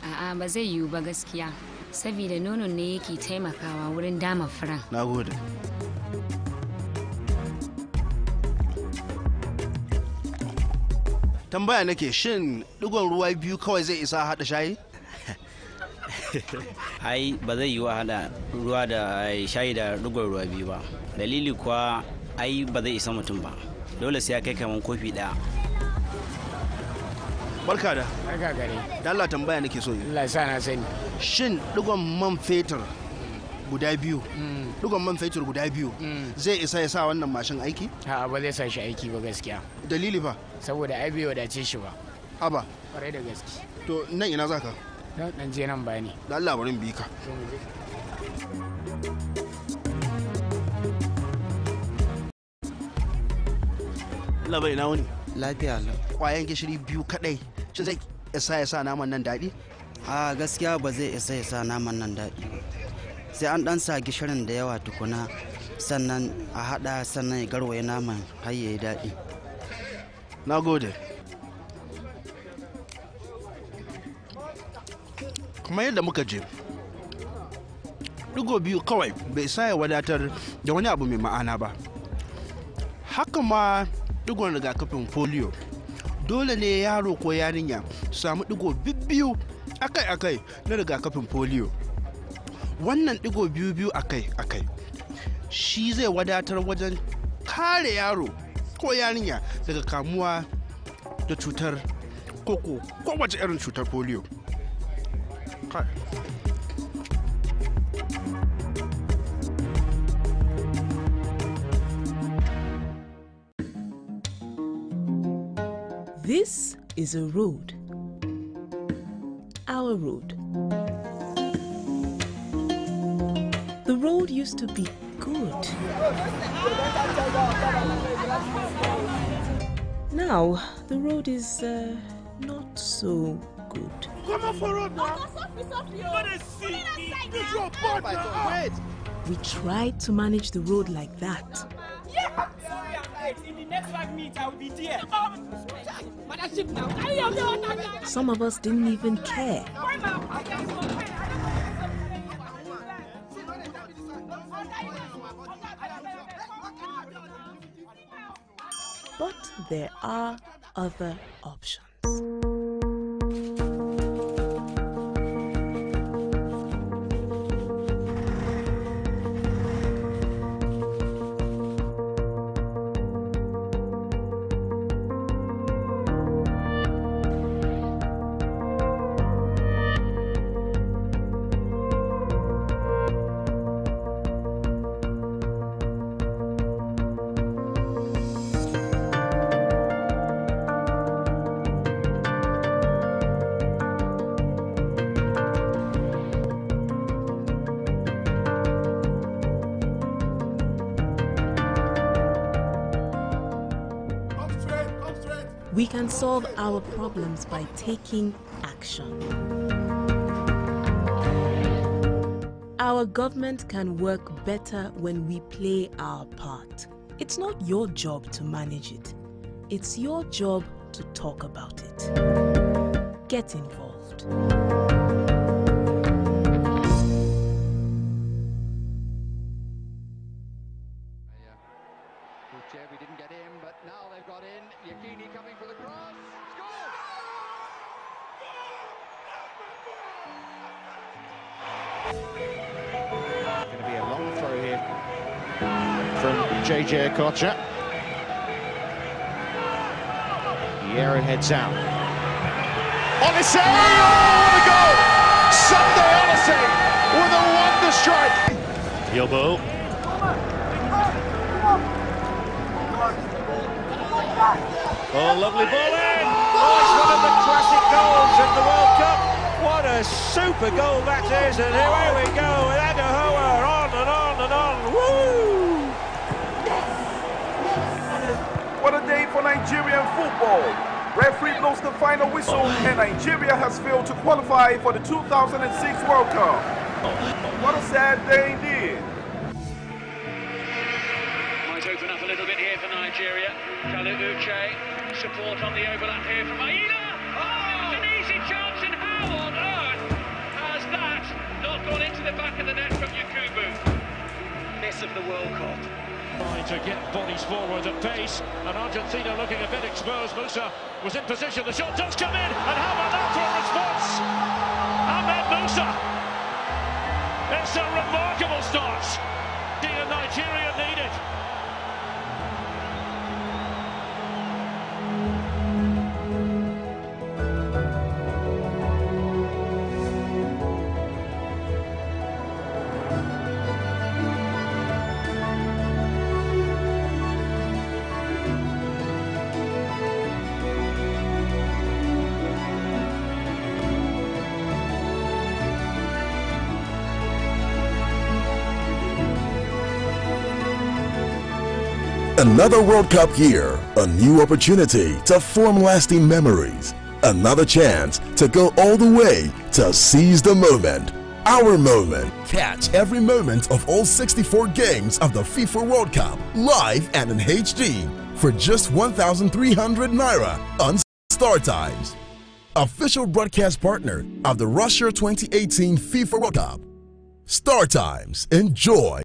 A'a ba zai yiwu ba gaskiya. Saboda nonon ne yake taimakawa wurin dama furan. Na gode. Tambaya nake shin digon ruwa biyu kawai zai isa haɗa shayi? Ai ba zai yiwu a haɗa ruwa da shayi da digon ruwa biyu ba. Dalili kuwa ai ba zai isa mutum ba. Dole sai ya kai kaman kofi ɗaya. Barka da. Barka gare. Da Allah tambaya nake so yi. Allah sa na sani. Shin digon man fetur guda biyu digon man fetur guda biyu zai isa ya sa wannan mashin aiki? A'a ba zai sa shi aiki ba gaskiya. Dalili ba? Saboda ai bai wadace shi ba. Haba. Kwarai da gaske. To nan ina zaka? Dan je nan bani. Da Allah bari bi ka. Allah bai na wani. Lafiya lau. Kwayan gishiri biyu kadai. Shin zai isa ya sa naman nan daɗi? A gaskiya ba zai isa ya sa naman nan daɗi. Sai an ɗan sa gishirin da yawa tukuna sannan a haɗa sannan ya garwaye naman har ya yi daɗi. Na gode. Kuma yadda muka je, digo biyu kawai bai sa ya wadatar da wani abu mai ma'ana ba. Haka ma digon rigakafin polio. Dole ne yaro ko yarinya su samu digo biyu akai-akai na rigakafin polio. Wannan digo biyu akai-akai shi zai wadatar wajen kare yaro ko yarinya daga kamuwa da cutar koko kowace irin cutar polio. This is a road. Our road. The road used to be good. Now, the road is not so good. Come on forward now! We tried to manage the road like that. Yeah! In the next 5 minutes, I will be there. Some of us didn't even care. But there are other options. We can solve our problems by taking action. Our government can work better when we play our part. It's not your job to manage it. It's your job to talk about it. Get involved. We didn't get in, but now they've got in. Yakini coming for the cross. Score! Going to be a long throw here from JJ Okocha. The arrow heads out. Odyssey! Oh, the goal! Sunday Odyssey with a wonder strike. Yobo. Oh, lovely ball in! Oh, it's one of the classic goals of the World Cup. What a super goal that is, and here we go with Adahoa on and on and on. Woo! What a day for Nigerian football. Referee blows the final whistle and Nigeria has failed to qualify for the 2006 World Cup. What a sad day indeed. Might open up a little bit here for Nigeria. Kalu Uche, support on the overlap here from Aina. Oh, it's an easy chance, and how on earth has that not gone into the back of the net from Yakubu? Miss of the World Cup. Trying to get bodies forward at pace, and Argentina looking a bit exposed. Musa was in position, the shot does come in, and how about that for a response? Ahmed Musa! It's a remarkable start. Nigeria needed. Another World Cup year, a new opportunity to form lasting memories, another chance to go all the way to seize the moment, our moment. Catch every moment of all 64 games of the FIFA World Cup live and in HD for just 1,300 Naira on StarTimes, official broadcast partner of the Russia 2018 FIFA World Cup. StarTimes, enjoy.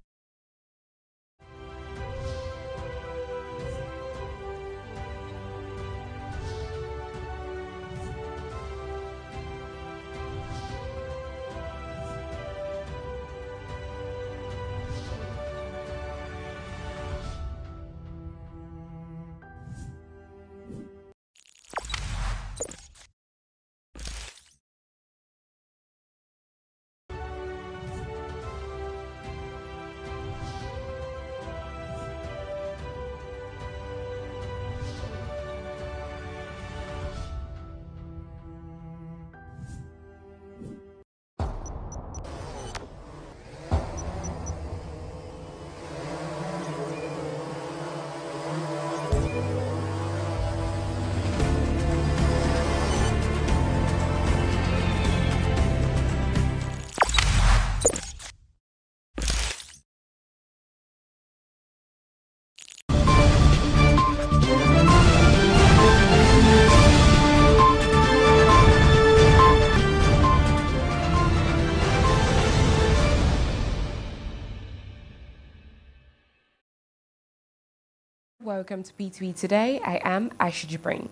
Welcome to P2E Today. I am Aisha Jibrin.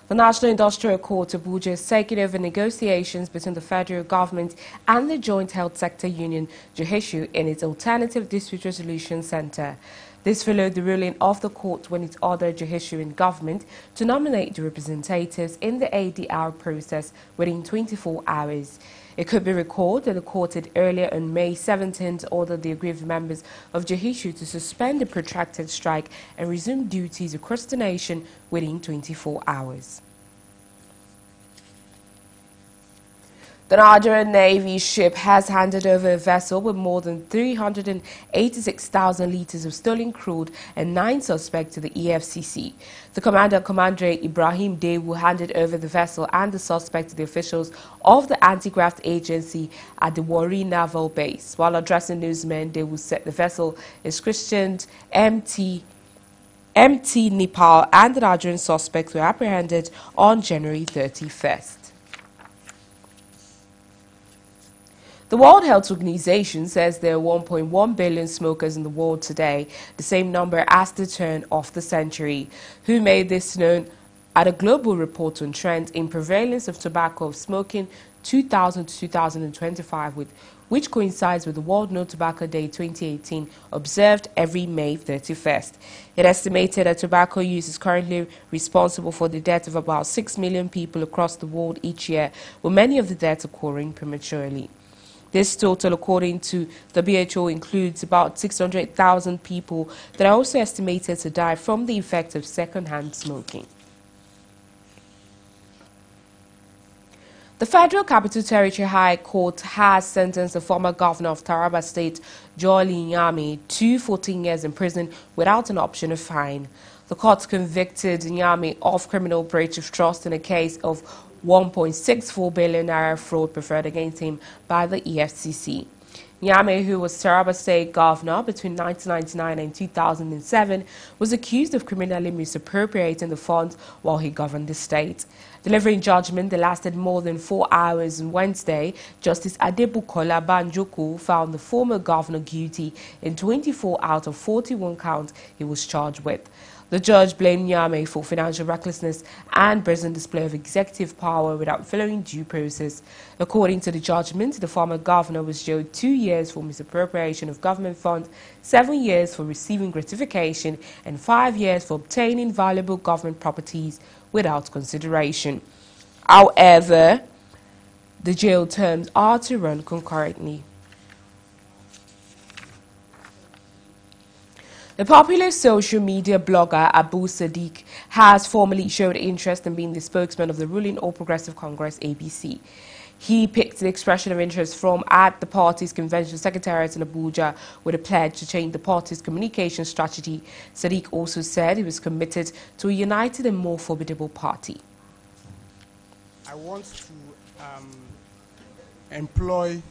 The National Industrial Court Abuja is taking over negotiations between the federal government and the Joint Health Sector Union, JHESU, in its Alternative Dispute Resolution Center. This followed the ruling of the court when it ordered JHESU and government to nominate the representatives in the ADR process within 24 hours. It could be recalled that the court had earlier on May 17th ordered the aggrieved members of JHESU to suspend the protracted strike and resume duties across the nation within 24 hours. The Nigerian Navy ship has handed over a vessel with more than 386,000 litres of stolen crude and 9 suspects to the EFCC. The Commander Ibrahim Dewu handed over the vessel and the suspect to the officials of the anti-graft agency at the Warri Naval Base. While addressing newsmen, Dewu said the vessel is christened MT Nepal, and the Nigerian suspects were apprehended on January 31st. The World Health Organization says there are 1.1 billion smokers in the world today, the same number as the turn of the century. WHO made this known at a global report on trends in prevalence of tobacco smoking 2000 to 2025, which coincides with the World No Tobacco Day 2018, observed every May 31st. It estimated that tobacco use is currently responsible for the death of about 6 million people across the world each year, with many of the deaths occurring prematurely. This total, according to WHO, includes about 600,000 people that are also estimated to die from the effects of second-hand smoking. The Federal Capital Territory High Court has sentenced the former governor of Taraba State, Joel Nyame, to 14 years in prison without an option of fine. The court convicted Nyame of criminal breach of trust in a case of 1.64 billion naira fraud preferred against him by the EFCC. Nyame, who was Taraba State governor between 1999 and 2007, was accused of criminally misappropriating the funds while he governed the state. Delivering judgment that lasted more than 4 hours on Wednesday, Justice Adebukola Banjoko found the former governor guilty in 24 out of 41 counts he was charged with. The judge blamed Nyame for financial recklessness and brazen display of executive power without following due process. According to the judgment, the former governor was jailed 2 years for misappropriation of government funds, 7 years for receiving gratification, and 5 years for obtaining valuable government properties without consideration. However, the jail terms are to run concurrently. The popular social media blogger Abu Sadiq has formally showed interest in being the spokesman of the ruling All Progressive Congress (APC). He picked the expression of interest from at the party's convention secretariat in Abuja with a pledge to change the party's communication strategy. Sadiq also said he was committed to a united and more formidable party. I want to employ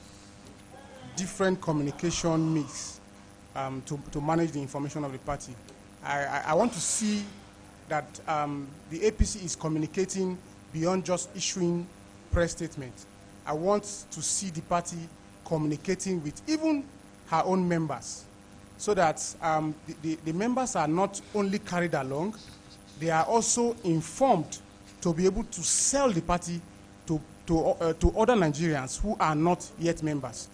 different communication mix to manage the information of the party. I want to see that the APC is communicating beyond just issuing press statements. I want to see the party communicating with even her own members so that the members are not only carried along, they are also informed to be able to sell the party to other Nigerians who are not yet members.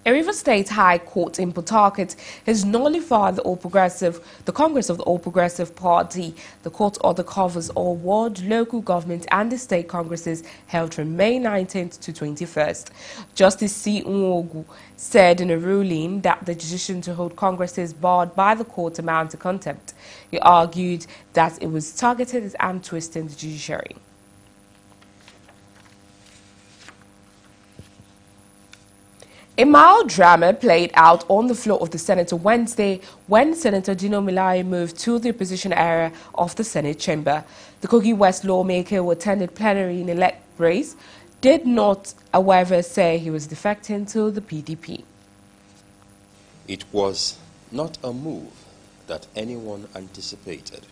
A Rivers State High Court in Port Harcourt has nullified the Congress of the All Progressive Party. The court order covers all ward, local government and the state congresses held from May 19th to 21st. Justice C. Nwogu said in a ruling that the decision to hold congresses barred by the court amounted to contempt. He argued that it was targeted as arm twisting the judiciary. A mild drama played out on the floor of the Senate on Wednesday when Senator Dino Melaye moved to the opposition area of the Senate chamber. The Kogi West lawmaker who attended plenary in elect race did not, however, say he was defecting to the PDP. It was not a move that anyone anticipated.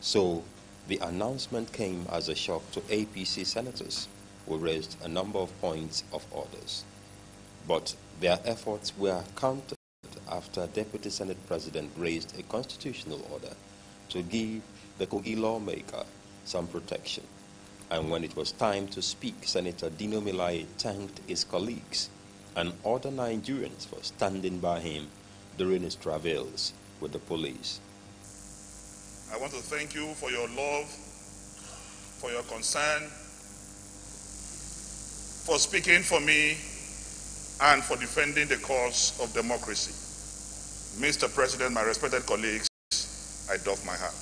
So the announcement came as a shock to APC senators who raised a number of points of orders. But their efforts were countered after Deputy Senate President raised a constitutional order to give the Kogi lawmaker some protection. And when it was time to speak, Senator Dino Melaye thanked his colleagues and other Nigerians for standing by him during his travails with the police. I want to thank you for your love, for your concern, for speaking for me, and for defending the cause of democracy. Mr. President, my respected colleagues, I doff my hat.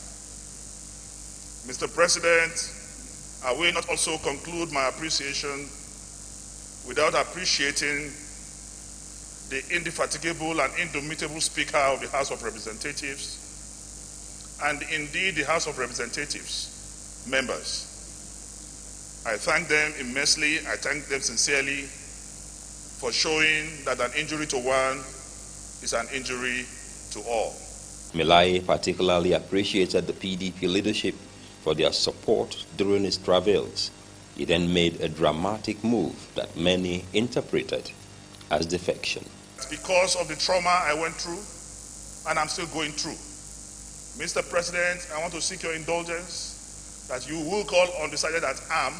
Mr. President, I will not also conclude my appreciation without appreciating the indefatigable and indomitable Speaker of the House of Representatives, and indeed the House of Representatives members. I thank them immensely, I thank them sincerely for showing that an injury to one is an injury to all. Melaye particularly appreciated the PDP leadership for their support during his travails. He then made a dramatic move that many interpreted as defection. It's because of the trauma I went through and I'm still going through. Mr. President, I want to seek your indulgence that you will call on the side that I am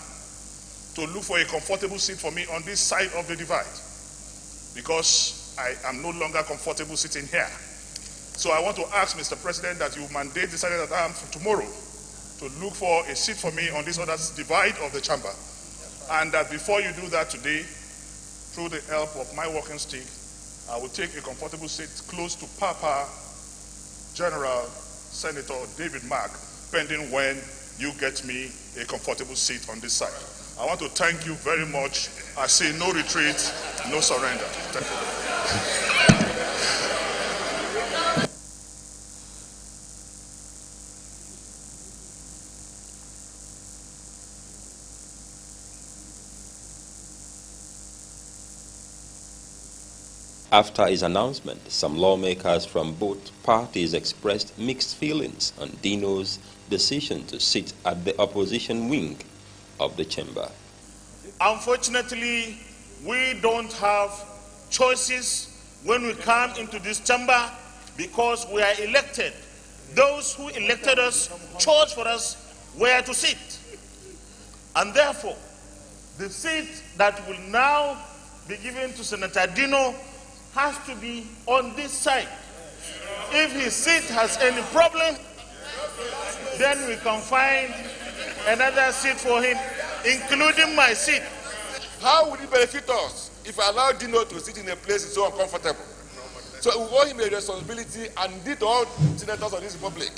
to look for a comfortable seat for me on this side of the divide, because I am no longer comfortable sitting here. So I want to ask Mr. President that you mandate the side that I am for tomorrow to look for a seat for me on this other divide of the chamber. And that before you do that today, through the help of my walking stick, I will take a comfortable seat close to Papa General Senator David Mark, pending when you get me a comfortable seat on this side. I want to thank you very much. I say no retreat, no surrender. Thank you. After his announcement, some lawmakers from both parties expressed mixed feelings on Dino's decision to sit at the opposition wing of the chamber. Unfortunately, we don't have choices when we come into this chamber because we are elected. Those who elected us chose for us where to sit. And therefore, the seat that will now be given to Senator Dino has to be on this side. If his seat has any problem, then we can find another seat for him, including my seat. How would it benefit us if I allow Dino to sit in a place that's so uncomfortable? So we owe him a responsibility, and did all senators of this republic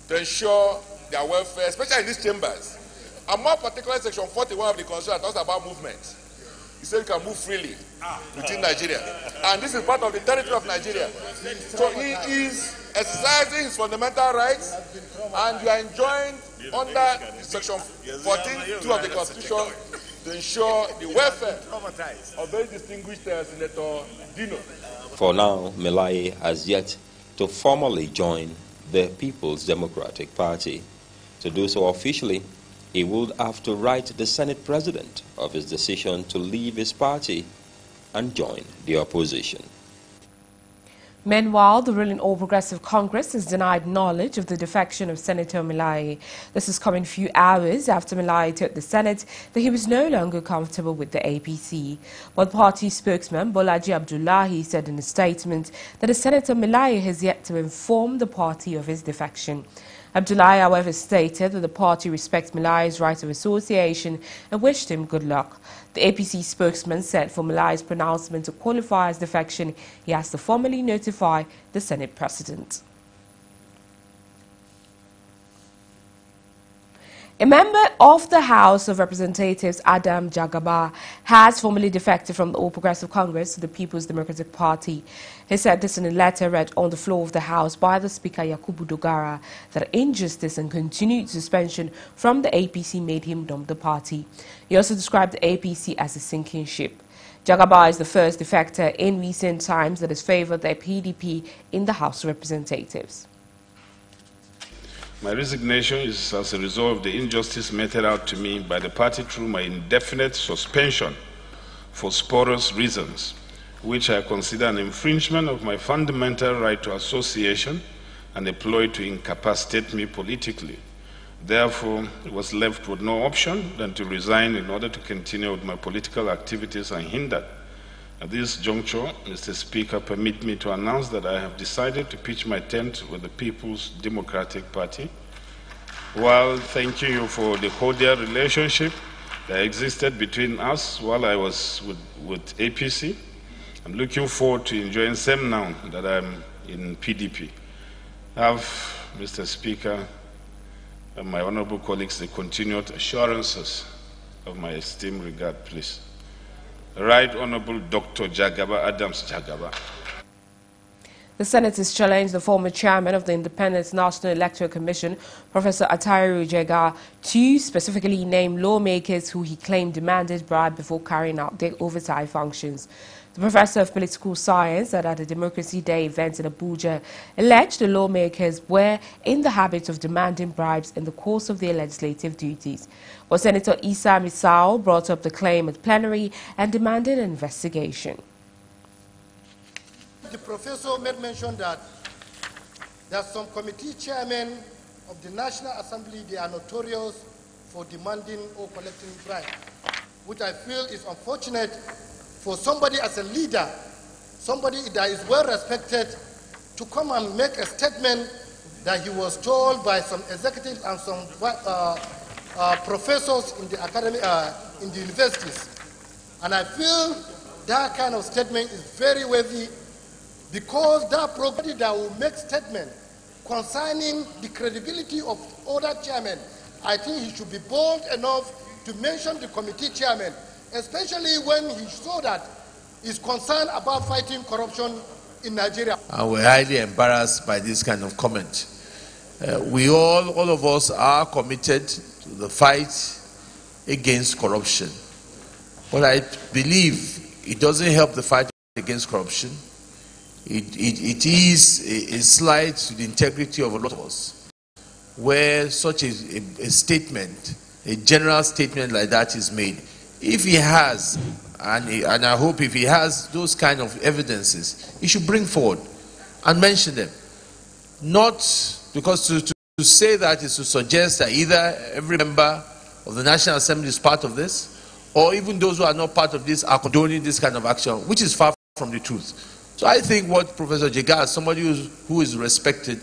to ensure their welfare, especially in these chambers. And more particularly, Section 41 of the Constitution talks about movement. He said you can move freely within Nigeria. And this is part of the territory of Nigeria. So he is exercising his fundamental rights, and you are enjoined under Section 14(2) of the Constitution to ensure the welfare of very distinguished Senator Dino. For now, Melaye has yet to formally join the People's Democratic Party. To do so officially, he would have to write the Senate President of his decision to leave his party and join the opposition. Meanwhile, the ruling All Progressive Congress has denied knowledge of the defection of Senator Melaye. This is coming a few hours after Melaye told the Senate that he was no longer comfortable with the APC. But the party spokesman Bolaji Abdullahi said in a statement that Senator Melaye has yet to inform the party of his defection. Abdullahi, however, stated that the party respects Melaye's right of association and wished him good luck. The APC spokesman said for Melaye's pronouncement to qualify as defection, he has to formally notify the Senate President. A member of the House of Representatives, Adam Jagaba, has formally defected from the All Progressive Congress to the People's Democratic Party. He said this in a letter read on the floor of the House by the Speaker Yakubu Dogara that injustice and continued suspension from the APC made him dump the party. He also described the APC as a sinking ship. Jagaba is the first defector in recent times that has favored the PDP in the House of Representatives. My resignation is as a result of the injustice meted out to me by the party through my indefinite suspension for spurious reasons, which I consider an infringement of my fundamental right to association and a ploy to incapacitate me politically. Therefore, I was left with no option than to resign in order to continue with my political activities unhindered. At this juncture, Mr. Speaker, permit me to announce that I have decided to pitch my tent with the People's Democratic Party. While thanking you for the cordial relationship that existed between us while I was with APC, I'm looking forward to enjoying same now that I'm in PDP. I have, Mr. Speaker, and my honorable colleagues, the continued assurances of my esteemed regard, please. Right Honorable Dr. Jagaba Adams Jagaba. The Senate has challenged the former chairman of the Independent National Electoral Commission, Professor Atahiru Jega, to specifically name lawmakers who he claimed demanded bribe before carrying out their oversight functions. The professor of political science at the Democracy Day event in Abuja alleged the lawmakers were in the habit of demanding bribes in the course of their legislative duties. But Senator Issa Misau brought up the claim at plenary and demanded an investigation. The professor made mention that there are some committee chairmen of the National Assembly, they are notorious for demanding or collecting bribes, which I feel is unfortunate for somebody as a leader, somebody that is well respected, to come and make a statement that he was told by some executives and some professors in the academy, in the universities. And I feel that kind of statement is very worthy, because that property that will make statement concerning the credibility of other chairmen I think he should be bold enough to mention the committee chairman, especially when he saw that he's concerned about fighting corruption in Nigeria. And we're highly embarrassed by this kind of comment. We all of us are committed to the fight against corruption. But I believe it doesn't help the fight against corruption. It is a slight to the integrity of a lot of us, where such a statement, a general statement like that is made. If he has, and I hope if he has those kind of evidences, he should bring forward and mention them. Not because to say that is to suggest that either every member of the National Assembly is part of this, or even those who are not part of this are condoning this kind of action, which is far from the truth. So I think what Professor Jega, somebody who is respected,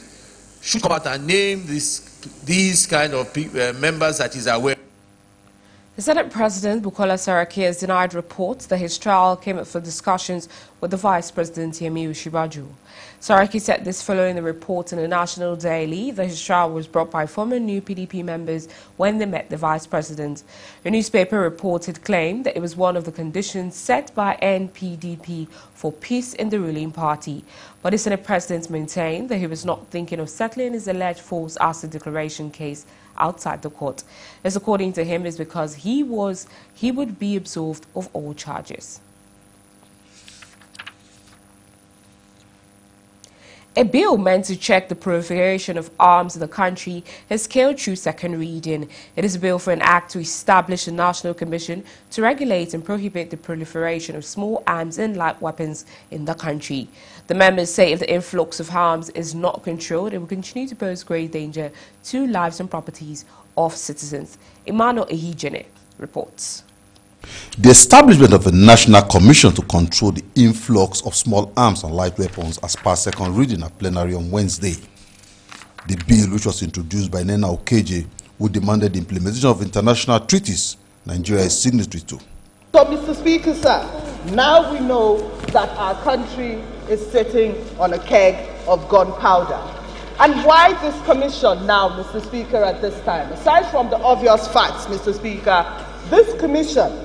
should come out and name these kind of members that he's aware. The Senate President, Bukola Saraki, has denied reports that his trial came up for discussions with the Vice President, Yemi Osinbajo. Saraki said this following the report in the National Daily that his trial was brought by former new PDP members when they met the Vice President. The newspaper reported claimed that it was one of the conditions set by NPDP for peace in the ruling party. But the Senate President maintained that he was not thinking of settling his alleged false asset declaration case outside the court. This, according to him, is because he would be absolved of all charges. A bill meant to check the proliferation of arms in the country has scaled through second reading. It is a bill for an act to establish a national commission to regulate and prohibit the proliferation of small arms and light weapons in the country. The members say if the influx of arms is not controlled, it will continue to pose great danger to lives and properties of citizens. Emmanuel Ehijene reports. The establishment of a national commission to control the influx of small arms and light weapons has passed second reading at plenary on Wednesday. The bill, which was introduced by Nena Okeje, who demanded the implementation of international treaties Nigeria is signatory to. So, Mr. Speaker, sir, now we know that our country is sitting on a keg of gunpowder. And why this commission now, Mr. Speaker, at this time? Aside from the obvious facts, Mr. Speaker, this commission,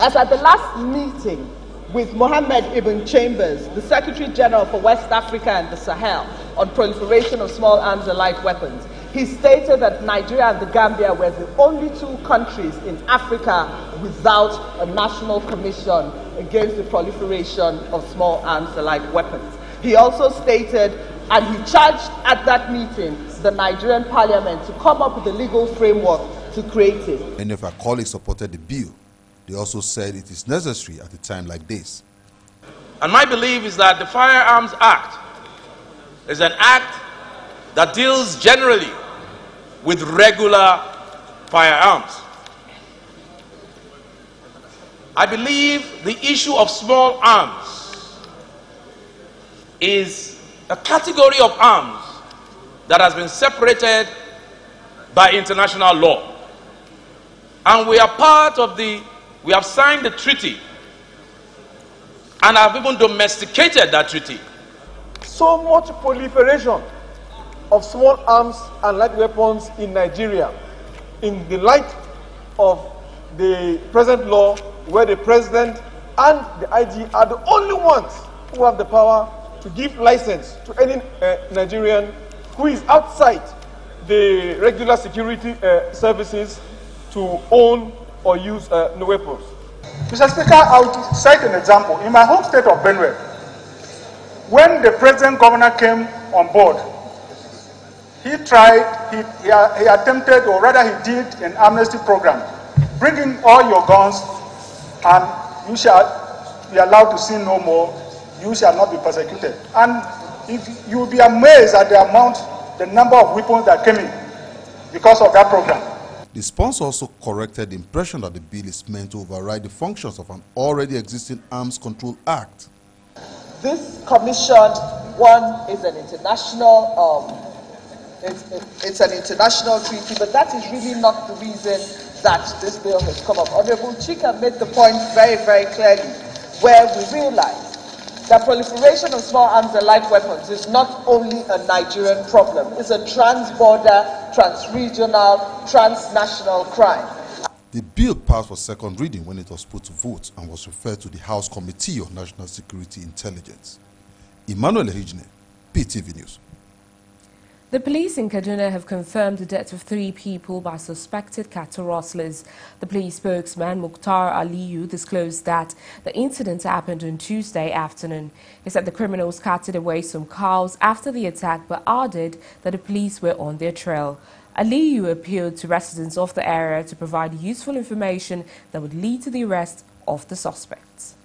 as at the last meeting with Mohammed Ibn Chambers, the Secretary General for West Africa and the Sahel, on proliferation of small arms and light weapons, he stated that Nigeria and the Gambia were the only two countries in Africa without a national commission against the proliferation of small arms and light weapons. He also stated, and he charged at that meeting, the Nigerian Parliament to come up with a legal framework to create it. Many of our colleagues supported the bill. They also said it is necessary at a time like this. And my belief is that the Firearms Act is an act that deals generally with regular firearms. I believe the issue of small arms is a category of arms that has been separated by international law. And we are part of we have signed the treaty and have even domesticated that treaty. So much proliferation of small arms and light weapons in Nigeria in the light of the present law, where the president and the IG are the only ones who have the power to give license to any Nigerian who is outside the regular security services to own or use no weapons. Mr. Speaker, I will cite an example. In my home state of Benue, when the present governor came on board, he attempted, or rather he did, an amnesty program. Bring in all your guns and you shall be allowed to sin no more. You shall not be persecuted. And you will be amazed at the number of weapons that came in because of that program. The sponsor also corrected the impression that the bill is meant to override the functions of an already existing Arms Control Act. This commission, one, is an international, it's an international treaty, but that is really not the reason that this bill has come up. Honorable Chika made the point very, very clearly, where we realize that proliferation of small arms and light weapons is not only a Nigerian problem, it's a trans-border, trans-regional, transnational crime. The bill passed for second reading when it was put to vote and was referred to the House Committee on National Security Intelligence. Emmanuel Ehijne, PTV News. The police in Kaduna have confirmed the death of 3 people by suspected cattle rustlers. The police spokesman Mukhtar Aliyu disclosed that the incident happened on Tuesday afternoon. He said the criminals carted away some cows after the attack, but added that the police were on their trail. Aliyu appealed to residents of the area to provide useful information that would lead to the arrest of the suspects.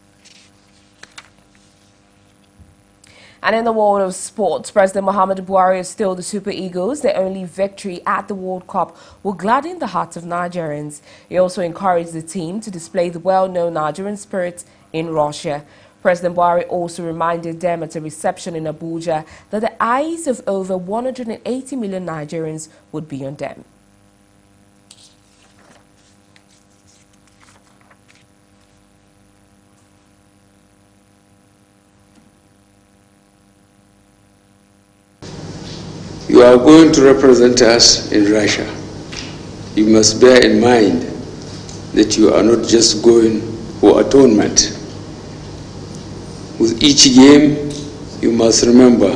And in the world of sports, President Muhammadu Buhari has still the Super Eagles. Their only victory at the World Cup will gladden the hearts of Nigerians. He also encouraged the team to display the well-known Nigerian spirit in Russia. President Buhari also reminded them at a reception in Abuja that the eyes of over 180 million Nigerians would be on them. You are going to represent us in Russia. You must bear in mind that you are not just going for atonement. With each game, you must remember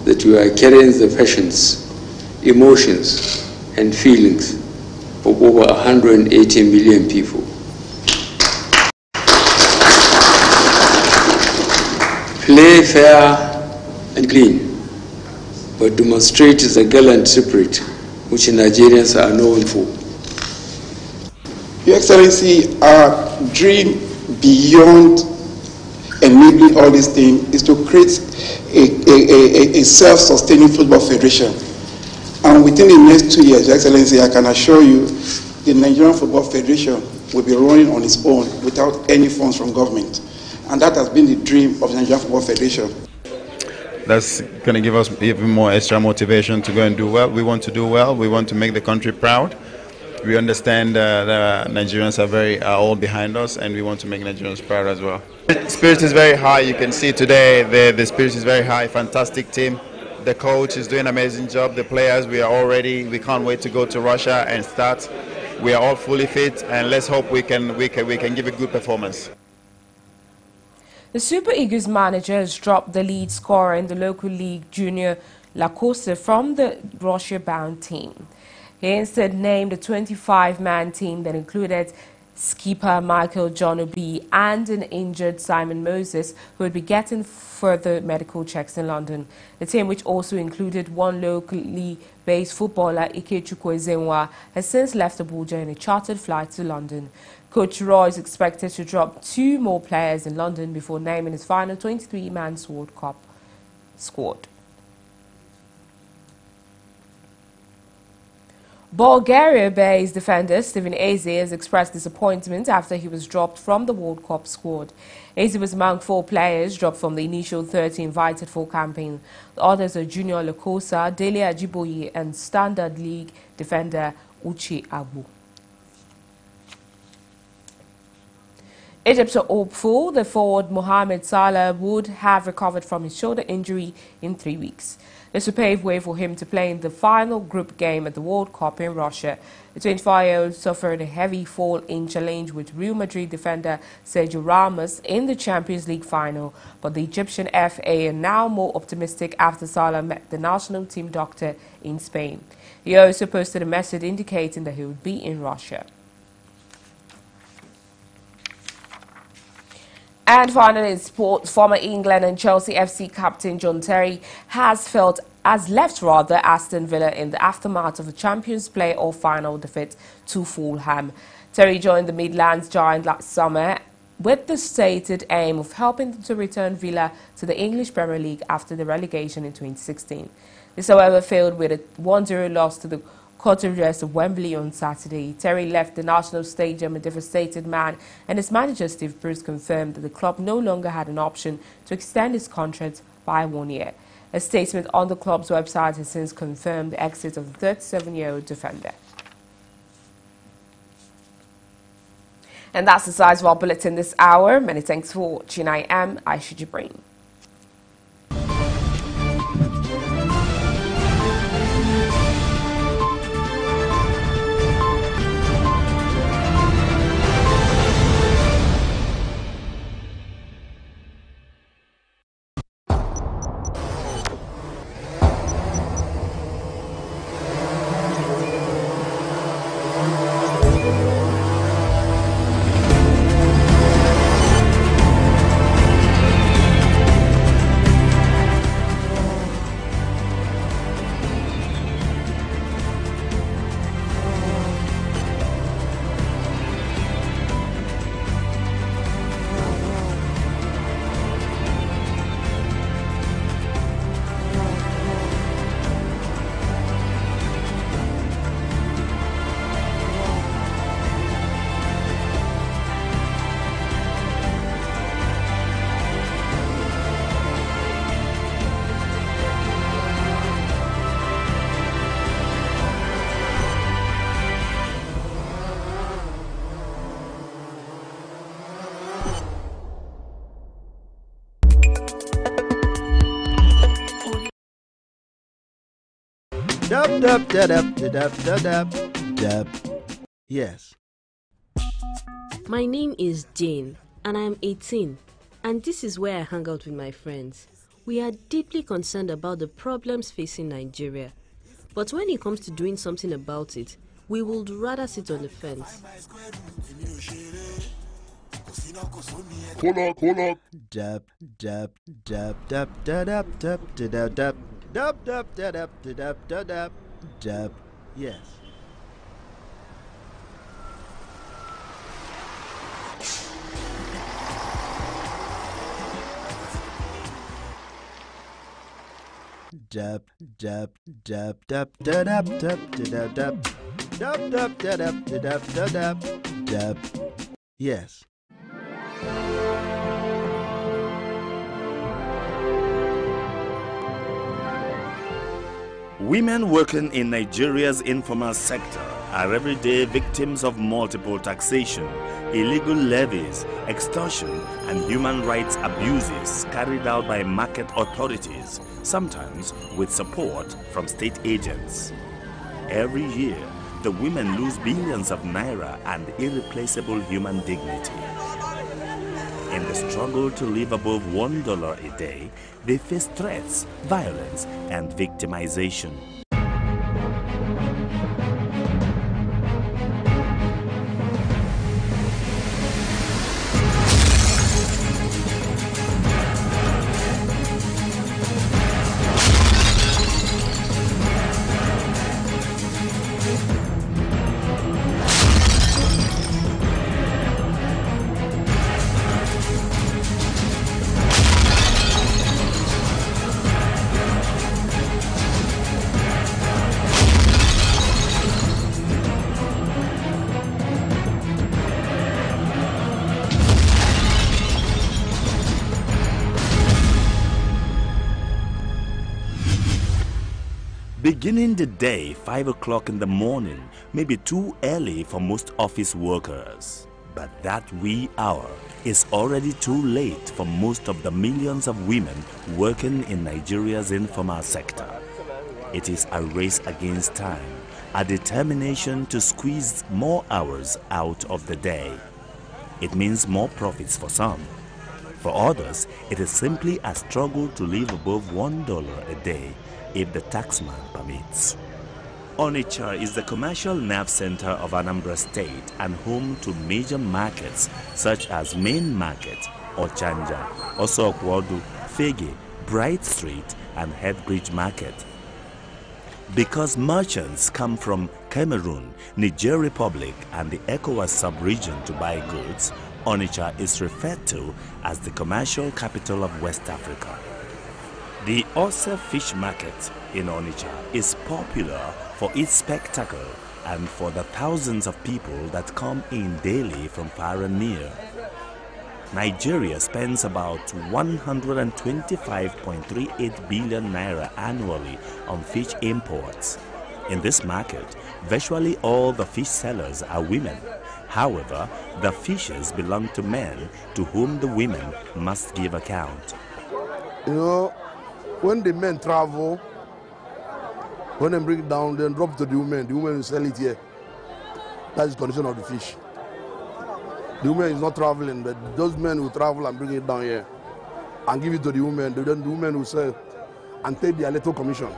that you are carrying the passions, emotions, and feelings of over 180 million people. Play fair and clean, but demonstrate the gallant spirit which Nigerians are known for. Your Excellency, our dream beyond enabling all these things is to create a self-sustaining football federation. And within the next 2 years, Your Excellency, I can assure you the Nigerian Football Federation will be running on its own without any funds from government. And that has been the dream of the Nigerian Football Federation. That's going to give us even more extra motivation to go and do well. We want to do well. We want to make the country proud. We understand that Nigerians are all behind us, and we want to make Nigerians proud as well. The spirit is very high. You can see today the spirit is very high. Fantastic team. The coach is doing an amazing job. The players, we are all ready. We can't wait to go to Russia and start. We are all fully fit, and let's hope we can give a good performance. The Super Eagles manager has dropped the lead scorer in the local league, Junior Lacoste, from the Russia-bound team. He instead named a 25-man team that included skipper Michael John Obi and an injured Simon Moses, who would be getting further medical checks in London. The team, which also included one locally based footballer, Ikechukwu Ezenwa, has since left Abuja in a chartered flight to London. Coach Roy is expected to drop 2 more players in London before naming his final 23-man World Cup squad. Bulgaria-based defender Steven Eze has expressed disappointment after he was dropped from the World Cup squad. Eze was among 4 players dropped from the initial 30 invited for campaign. The others are Junior Lakosa, Dele Ajiboye, and Standard League defender Uche Abu. Egypt's hopeful the forward Mohamed Salah would have recovered from his shoulder injury in 3 weeks. This will pave way for him to play in the final group game at the World Cup in Russia. The 25-year-old suffered a heavy fall in challenge with Real Madrid defender Sergio Ramos in the Champions League final, but the Egyptian FA are now more optimistic after Salah met the national team doctor in Spain. He also posted a message indicating that he would be in Russia. And finally, in sports, former England and Chelsea FC captain John Terry has left Aston Villa in the aftermath of the Champions Playoff final defeat to Fulham. Terry joined the Midlands Giants last summer with the stated aim of helping to return Villa to the English Premier League after the relegation in 2016. This, however, failed with a 1-0 loss to the Cottagers of Wembley on Saturday. Terry left the National Stadium a devastated man, and his manager Steve Bruce confirmed that the club no longer had an option to extend his contract by 1 year. A statement on the club's website has since confirmed the exit of the 37-year-old defender. And that's the size of our bulletin this hour. Many thanks for watching. I am Aisha Jibrin. Yes. My name is Jane, and I am 18, and this is where I hang out with my friends. We are deeply concerned about the problems facing Nigeria, but when it comes to doing something about it, we would rather sit on the fence. Hold up. Dab. Yes. Dab. Yes. Women working in Nigeria's informal sector are everyday victims of multiple taxation, illegal levies, extortion, and human rights abuses carried out by market authorities, sometimes with support from state agents. Every year, the women lose billions of naira and irreplaceable human dignity. In the struggle to live above $1 a day, they face threats, violence, and victimization. Beginning the day 5 o'clock in the morning may be too early for most office workers. But that wee hour is already too late for most of the millions of women working in Nigeria's informal sector. It is a race against time, a determination to squeeze more hours out of the day. It means more profits for some. For others, it is simply a struggle to live above $1 a day if the taxman permits. Onitsha is the commercial nerve center of Anambra State and home to major markets such as Main Market, Ochanja, Osokwodu, Fege, Bright Street, and Headbridge Market. Because merchants come from Cameroon, Niger Republic, and the ECOWAS sub-region to buy goods, Onitsha is referred to as the commercial capital of West Africa. The Ose Fish Market in Onitsha is popular for its spectacle and for the thousands of people that come in daily from far and near. Nigeria spends about 125.38 billion naira annually on fish imports. In this market, virtually all the fish sellers are women. However, the fishes belong to men to whom the women must give account. You know, when the men travel, when they bring it down, then drop to the women will sell it here. That is the condition of the fish. The woman is not traveling, but those men will travel and bring it down here and give it to the women. Then the women will sell and take their little commission.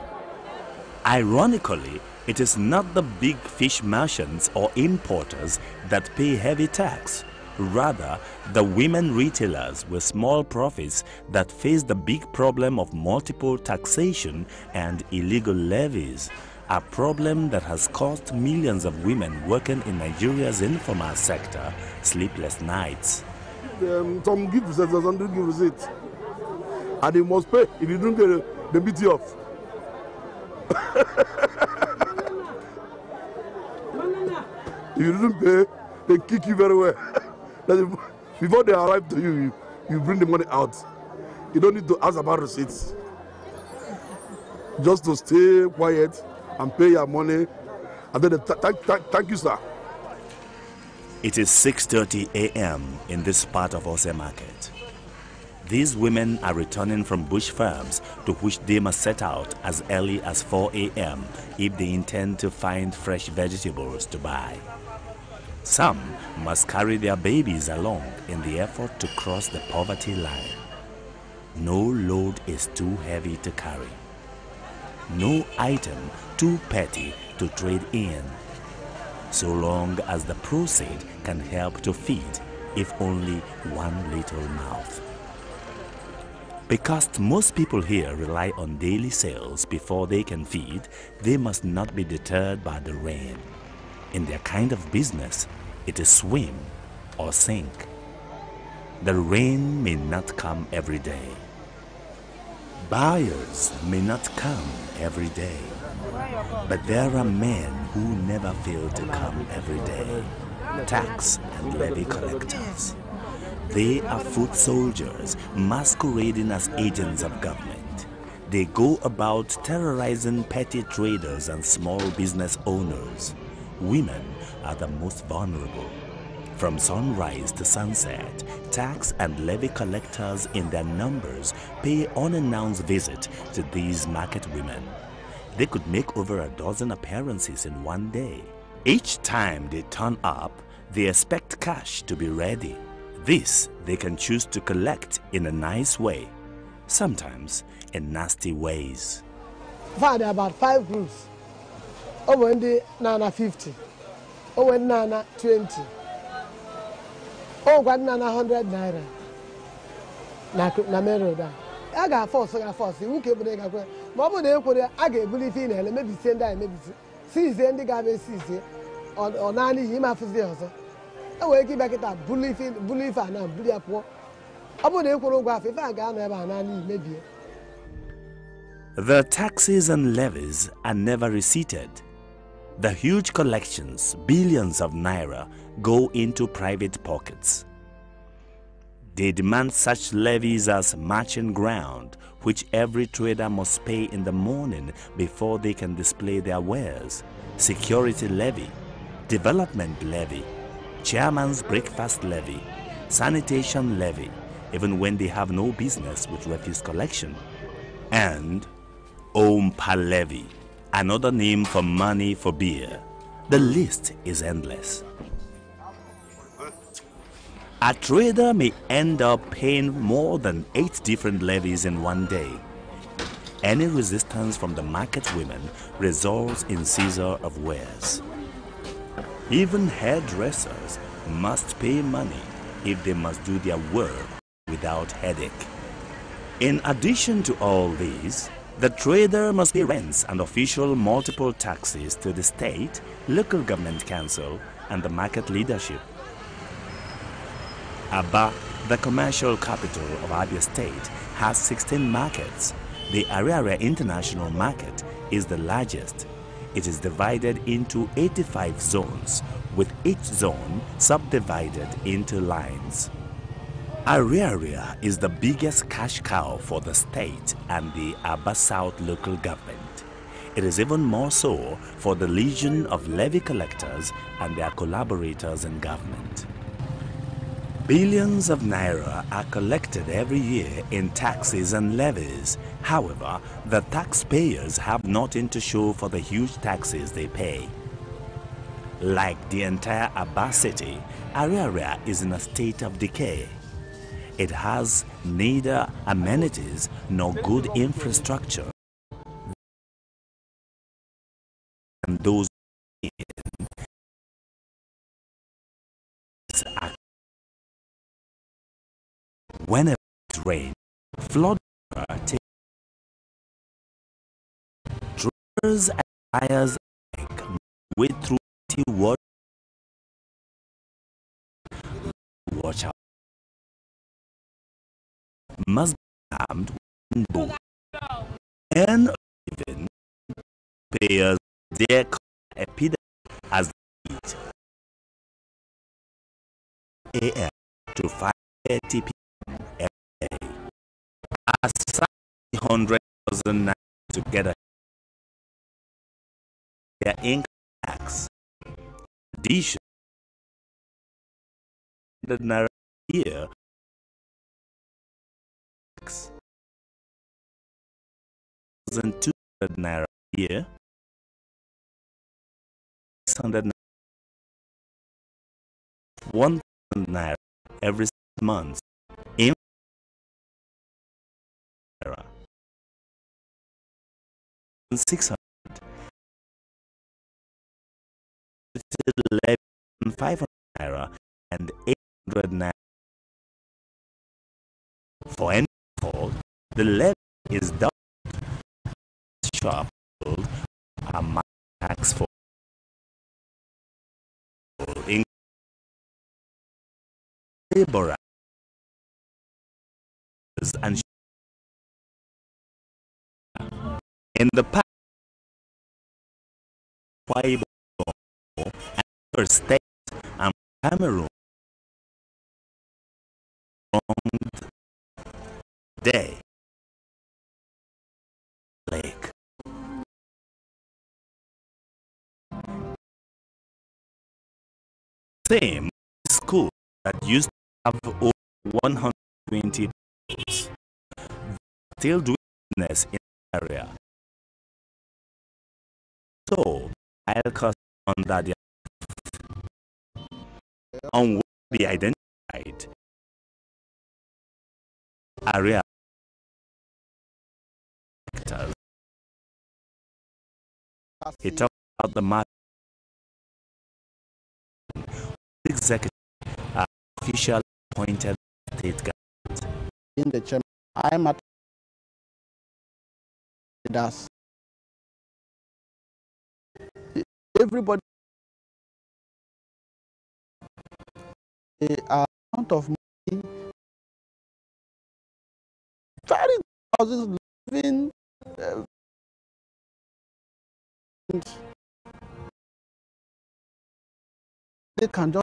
Ironically, it is not the big fish merchants or importers that pay heavy tax. Rather, the women retailers with small profits that face the big problem of multiple taxation and illegal levies, a problem that has cost millions of women working in Nigeria's informal sector sleepless nights. Some give receipts, some don't give receipts. And they must pay. If you don't get it, they beat you off. If you don't pay, they kick you very well. Before they arrive to you, you bring the money out. You don't need to ask about receipts. Just to stay quiet and pay your money. And then thank you, sir. It is 6:30 a.m. in this part of Ose Market. These women are returning from bush farms to which they must set out as early as 4 a.m. if they intend to find fresh vegetables to buy. Some must carry their babies along in the effort to cross the poverty line. No load is too heavy to carry. No item too petty to trade in, so long as the proceed can help to feed, if only one little mouth. Because most people here rely on daily sales before they can feed, they must not be deterred by the rain. In their kind of business, it is swim or sink. The rain may not come every day. Buyers may not come every day. But there are men who never fail to come every day. Tax and levy collectors. They are foot soldiers masquerading as agents of government. They go about terrorizing petty traders and small business owners. Women are the most vulnerable. From sunrise to sunset, tax and levy collectors in their numbers pay unannounced visit to these market women. They could make over a dozen appearances in one day. Each time they turn up, they expect cash to be ready. This they can choose to collect in a nice way, sometimes in nasty ways. There are about 5 groups. Over the Nana 50, over Nana 20, over Nana 100 naira. Na meroda. I got force. Who keep the guy? Mama, they put it. I get believe in it. Maybe send that. Maybe see the guy. See on Nani. Him after the other. I will give back it up. Believe and now believe up. Abo they choreograph. If I got never Nani maybe. The taxes and levies are never receipted. The huge collections, billions of naira, go into private pockets. They demand such levies as marching ground, which every trader must pay in the morning before they can display their wares, security levy, development levy, chairman's breakfast levy, sanitation levy, even when they have no business with refuse collection, and Ompa levy, another name for money for beer. The list is endless. A trader may end up paying more than 8 different levies in one day. Any resistance from the market women results in seizure of wares. Even hairdressers must pay money if they must do their work without headache. In addition to all these, the trader must pay rents and official multiple taxes to the state, local government council, and the market leadership. Aba, the commercial capital of Abia State, has 16 markets. The Ariaria International Market is the largest. It is divided into 85 zones, with each zone subdivided into lines. Ariaria is the biggest cash cow for the state and the Aba South local government. It is even more so for the legion of levy collectors and their collaborators in government. Billions of naira are collected every year in taxes and levies. However, the taxpayers have nothing to show for the huge taxes they pay. Like the entire Aba city, Ariaria is in a state of decay. It has neither amenities nor good infrastructure. And those whenever it rains, flood take drivers and buyers wade through the water. Watch out. Must be armed with both. And even payers their epidemic as they eat. AM to 5:30 p.m. every day. Aside 100,000 naira to get a their income tax. Addition, the naira here tax. 1,200 naira a year, 600 naira, 1,000 naira every 6 months. In naira, 600 500 naira and 800 naira. For any fault, the levy is doubled. Sharp a tax for laborers and in the past, and other states and Cameroon day lake. Same school that used to have over 120 schools still doing business in the area. So I'll cast under the on will be identified area sectors. He talked about the market executive official appointed state government. In the chairman, I'm at us. Everybody, the amount of money, very thousands living, they can just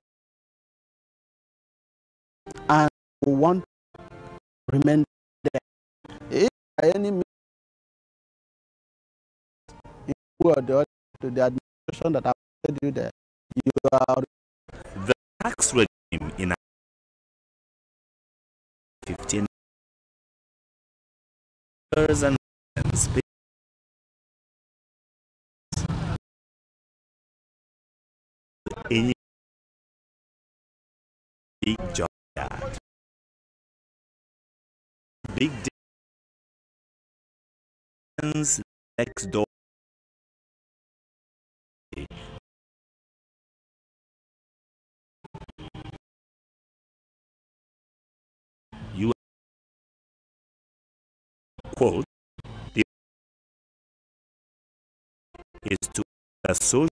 and want to remain there. If by any means to the administration that I've said you there, you are the tax regime in 15 years and any big job that big difference next door you quote the is to the social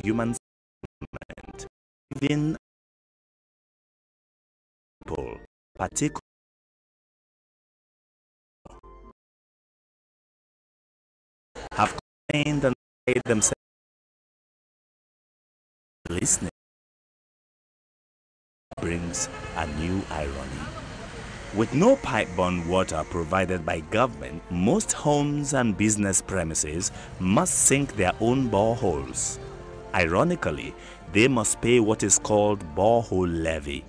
human settlement within people, particularly have complained and made themselves listening brings a new irony. With no pipe-borne water provided by government, most homes and business premises must sink their own boreholes. Ironically, they must pay what is called borehole levy.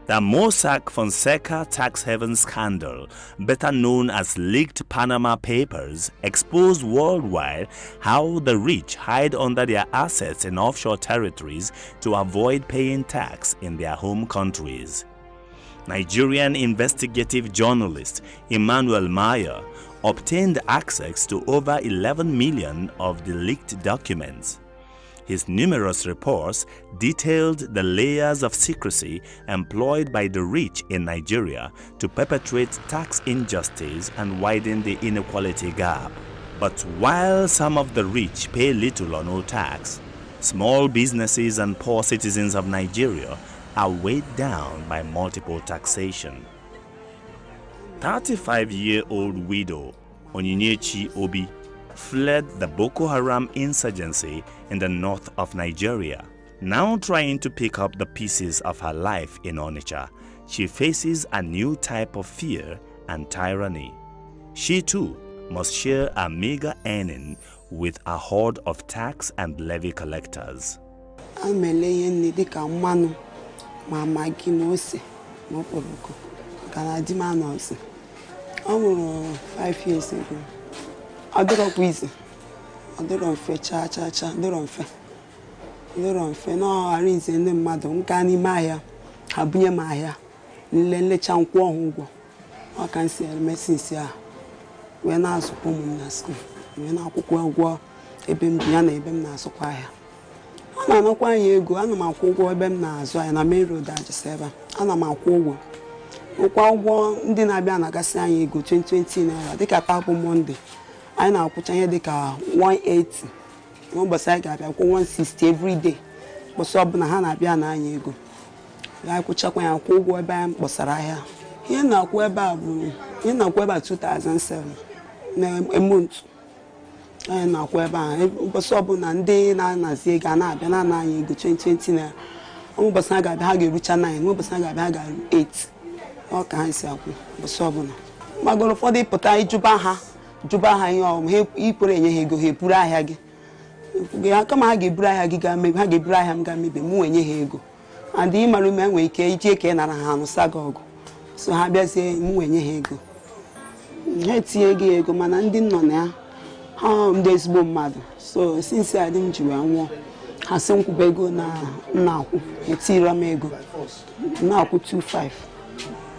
The Mossack Fonseca tax haven scandal, better known as leaked Panama Papers, exposed worldwide how the rich hide under their assets in offshore territories to avoid paying tax in their home countries. Nigerian investigative journalist Emmanuel Mayer obtained access to over 11 million of the leaked documents. His numerous reports detailed the layers of secrecy employed by the rich in Nigeria to perpetrate tax injustice and widen the inequality gap. But while some of the rich pay little or no tax, small businesses and poor citizens of Nigeria are weighed down by multiple taxation. 35-year-old widow Onyinyechi Obi fled the Boko Haram insurgency in the north of Nigeria. Now trying to pick up the pieces of her life in Onitsha, she faces a new type of fear and tyranny. She too must share a meager earning with a horde of tax and levy collectors. Moporoko. Kana di ma nọọsụ. Ọ nwụrụ 5 years ago. Ọ dịrọ quiz. Ọ dịrọ mfe cha. Dịrọ mfe. No arrange ndị mmadụ nka n'ime ahịa. Ha bunye m ahịa. Nlecha nkwụ ọhụ ụgwọ. Ọ ka nsi emesisi a. Wee na-azụpụ m na school. Wee na-akwụkwọ ụgwọ ebe m bi ya na ebe m na-azụkwa ahịa. A na-anakwa anyị ego, ana m akwụ ụgwọ ebe m na-azụ ahịa na main road Ajiseba. Ana m akwụ ụgwọ. Ụgwọ ndị na-abịa na-agasị anyị ego 2020 naira dịka taa bụ Monday. Anyị na-akwụcha ihe dịka 180. N'ụbọchị anyị ga-abịa kwụ 160 every day. Ụbọchị ọbụla ha na-abịa na anyị ego. Ya kwụchakwa ya kwụ ụgwọ ebe anyị kpọsara ahịa. Ihe na-akwụ ebe a 2007 na month. Anyị na-akwụ ebe a ụbọchị ọbụla ndị na-anazi ego a na-abịa na anyị ego 2020 naira. Ụbọchị ha ga-abịa ha ga-erucha 9, ụbọchị ha ga-abịa ha ga-eru 8. Ọ ka ha si akwụ ụbọchị ọbụla. Magoro ụfọdụ ịpụta ịjụba ha ihe ọmụ ha ikwere enye ha ego ha eburu ahịa gị. Kama ha ga-eburu ahịa gị gaa mebe ha ga-eburu ahịa m gaa mebe mụ enye ha ego. Adị ịmara ume enwere ike iji eke nara ha anụsa gị ọgụ. So ha bịazie mụ enye ha ego. Ha etinye gị ego mana ndị nọ na ya ha ndị ezigbo mmadụ. So since adị m ji wee nwụọ ha sị nkwụba ego na nna-akwụ etiri m ego na-akwụ 25.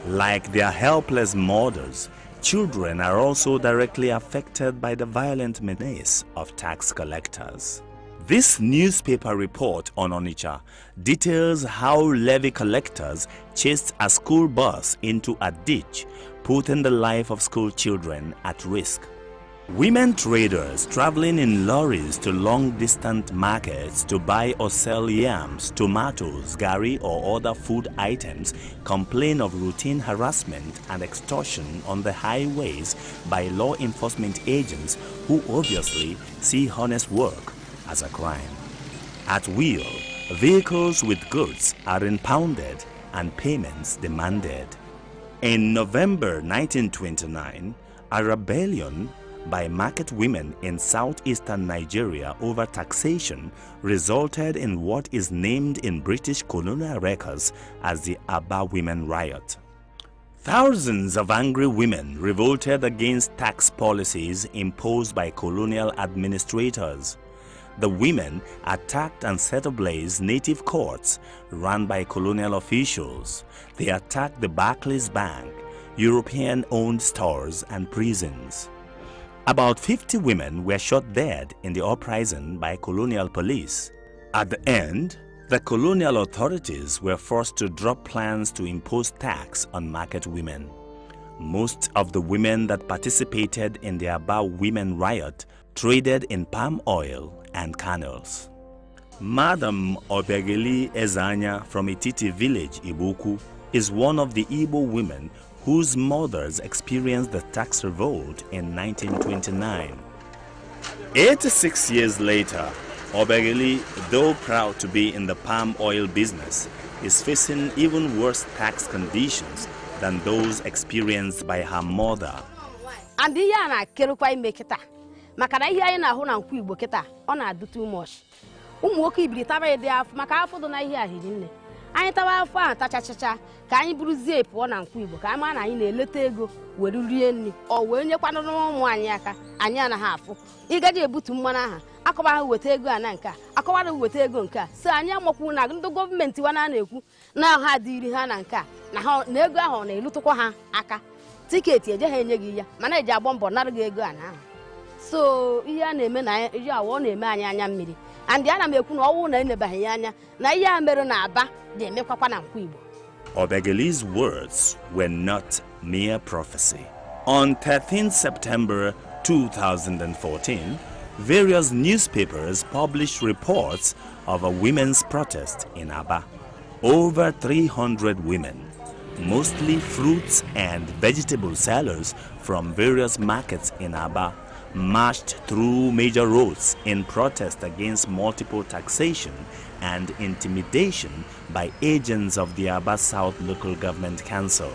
Like their helpless mothers, children are also directly affected by the violent menace of tax collectors. This newspaper report on Onitsha details how levy collectors chased a school bus into a ditch, putting the life of school children at risk. Women traders traveling in lorries to long-distant markets to buy or sell yams, tomatoes, gari or other food items complain of routine harassment and extortion on the highways by law enforcement agents who obviously see honest work as a crime. At will, vehicles with goods are impounded and payments demanded. In November 1929, a rebellion by market women in southeastern Nigeria over taxation resulted in what is named in British colonial records as the Aba Women Riot. Thousands of angry women revolted against tax policies imposed by colonial administrators. The women attacked and set ablaze native courts run by colonial officials. They attacked the Barclays Bank, European-owned stores and prisons. About 50 women were shot dead in the uprising by colonial police. At the end, the colonial authorities were forced to drop plans to impose tax on market women. Most of the women that participated in the Aba Women Riot traded in palm oil and kernels. Madam Obegeli Ezanya from Ititi village, Ibuku, is one of the Igbo women whose mothers experienced the tax revolt in 1929. 86 years later, Obegeli, though proud to be in the palm oil business, is facing even worse tax conditions than those experienced by her mother. And the yana kerukwa make it. Makana here na ho na nku Igbo kita, ọ na-adu too much. Ụmụ nwoke ibiri taba ede afọ maka afọ do na ihe ahịrị. Anyị tawa afọ a tachachacha ka anyị buruzie pụọ na nku Igbo ka ama na anyị na-eleta ego were rie nri o wee nyekwana ụmụ anyị aka anyị anaghị afụ ịgaje ebutu mmanụ aha akọba ha weta ego a na nke a akọwara weta ego nke a so anyị amakwu na ndị gọọmenti wa na-ekwu na ha dịrị ha na nke a na ego ahụ na-elutukwa ha aka tiketi eje ha enye gị ya mana eji agba mbọ nara gị ego a na so ihe a na-eme na ihe awọ na-eme anyị anya mmiri and ana m ekwu na ọwụ na enebaghị ya anya na ihe a mere na Aba ga-emekwakwa na nku Igbo. Obegeli's words were not mere prophecy. On 13 September 2014, various newspapers published reports of a women's protest in Aba. Over 300 women, mostly fruits and vegetable sellers from various markets in Aba, marched through major roads in protest against multiple taxation and intimidation by agents of the Aba South Local Government Council.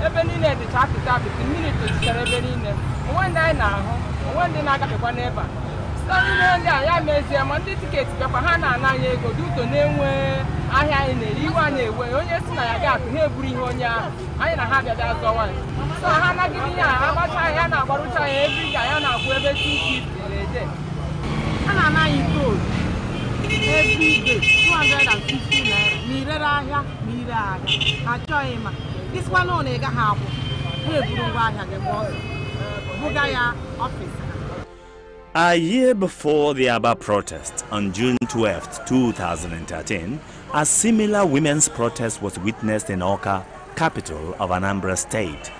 ebe niile dịcha apịta apịtị mmiri tochichara ebe niile onwe ndị anyị na-ahụ onwe ndị na-agafekwa n'ebe a site n'ihe ndị a ya mezie ma ndị tiketi bịakwa ha na-ana anyị ego dị ụtọ na-enwe ahịa anyị na-eri iwe a na-ewe onye si na ya ga-akụ ha eburu ihe onye ahụ anyị na ha bịabịa zọwa anyị so ha anaghịrị ihe a agbacha ya na-agbarụcha ya ebe ga ya na-akwụ ebe 250 na-ede a na-ana anyị toll every day 250 naira ma irere ahịa ma ire ahịa ha chọghị ịma isikwa na ọ na-egaghị akwụ ha eburu ngwa ahịa gị gba ọsọ buga ya ọfịs. A year before the Aba protest on June 12, 2013, a similar women's protest was witnessed in Awka, capital of Anambra State.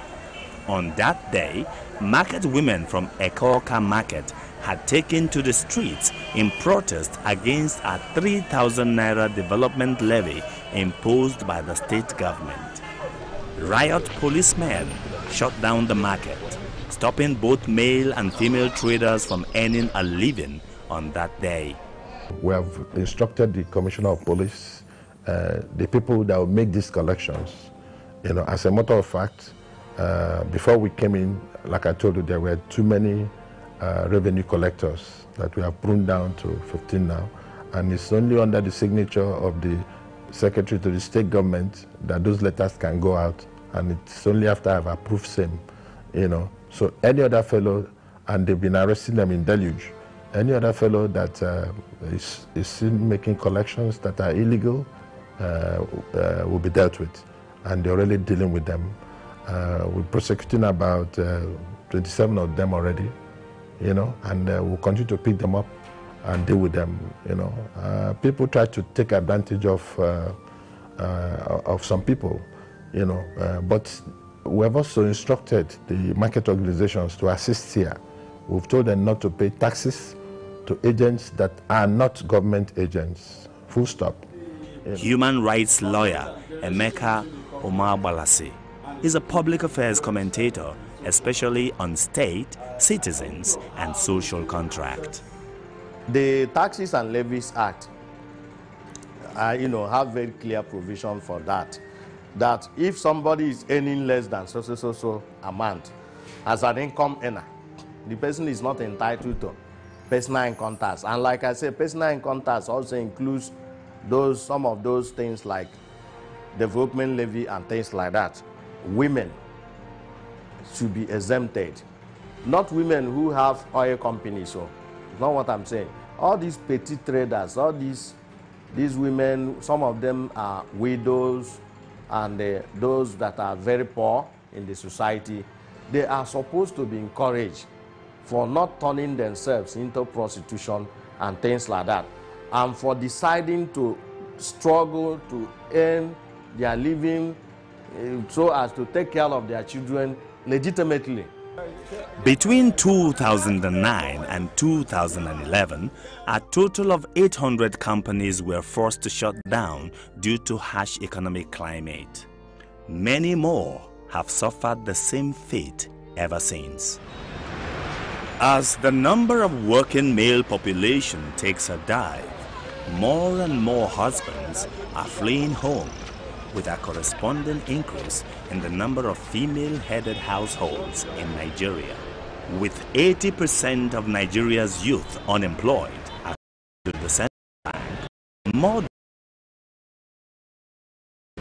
On that day, market women from Eke-Awka Market had taken to the streets in protest against a 3,000 naira development levy imposed by the state government. Riot policemen shut down the market, stopping both male and female traders from earning a living on that day. We have instructed the Commissioner of Police, the people that will make these collections. You know, as a matter of fact, before we came in, like I told you, there were too many revenue collectors that we have pruned down to 15 now, and it's only under the signature of the Secretary to the State Government that those letters can go out, and it's only after I've approved same, you know. So any other fellow, and they've been arresting them in deluge, any other fellow that is still making collections that are illegal will be dealt with, and they're already dealing with them. We're prosecuting about 27 of them already, you know, and we'll continue to pick them up and deal with them, you know. People try to take advantage of some people, you know, but we have also instructed the market organizations to assist here. We've told them not to pay taxes to agents that are not government agents. Full stop. Human rights lawyer Emeka Omar-Balasi is a public affairs commentator, especially on state, citizens, and social contract. The Taxes and Levies Act, you know, have very clear provision for that. That if somebody is earning less than so amount as an income earner, the person is not entitled to personal income tax. And like I said, personal income tax also includes some of those things like development levy and things like that. Women should be exempted. Not women who have oil companies, so not what I'm saying. All these petty traders, all these women, some of them are widows, and those that are very poor in the society, they are supposed to be encouraged for not turning themselves into prostitution and things like that, and for deciding to struggle to earn their living so as to take care of their children legitimately. Between 2009 and 2011, a total of 800 companies were forced to shut down due to harsh economic climate. Many more have suffered the same fate ever since. As the number of working male population takes a dive, more and more husbands are fleeing home, with a corresponding increase in the number of female-headed households in Nigeria. With 80% of Nigeria's youth unemployed, according to the Central Bank, more than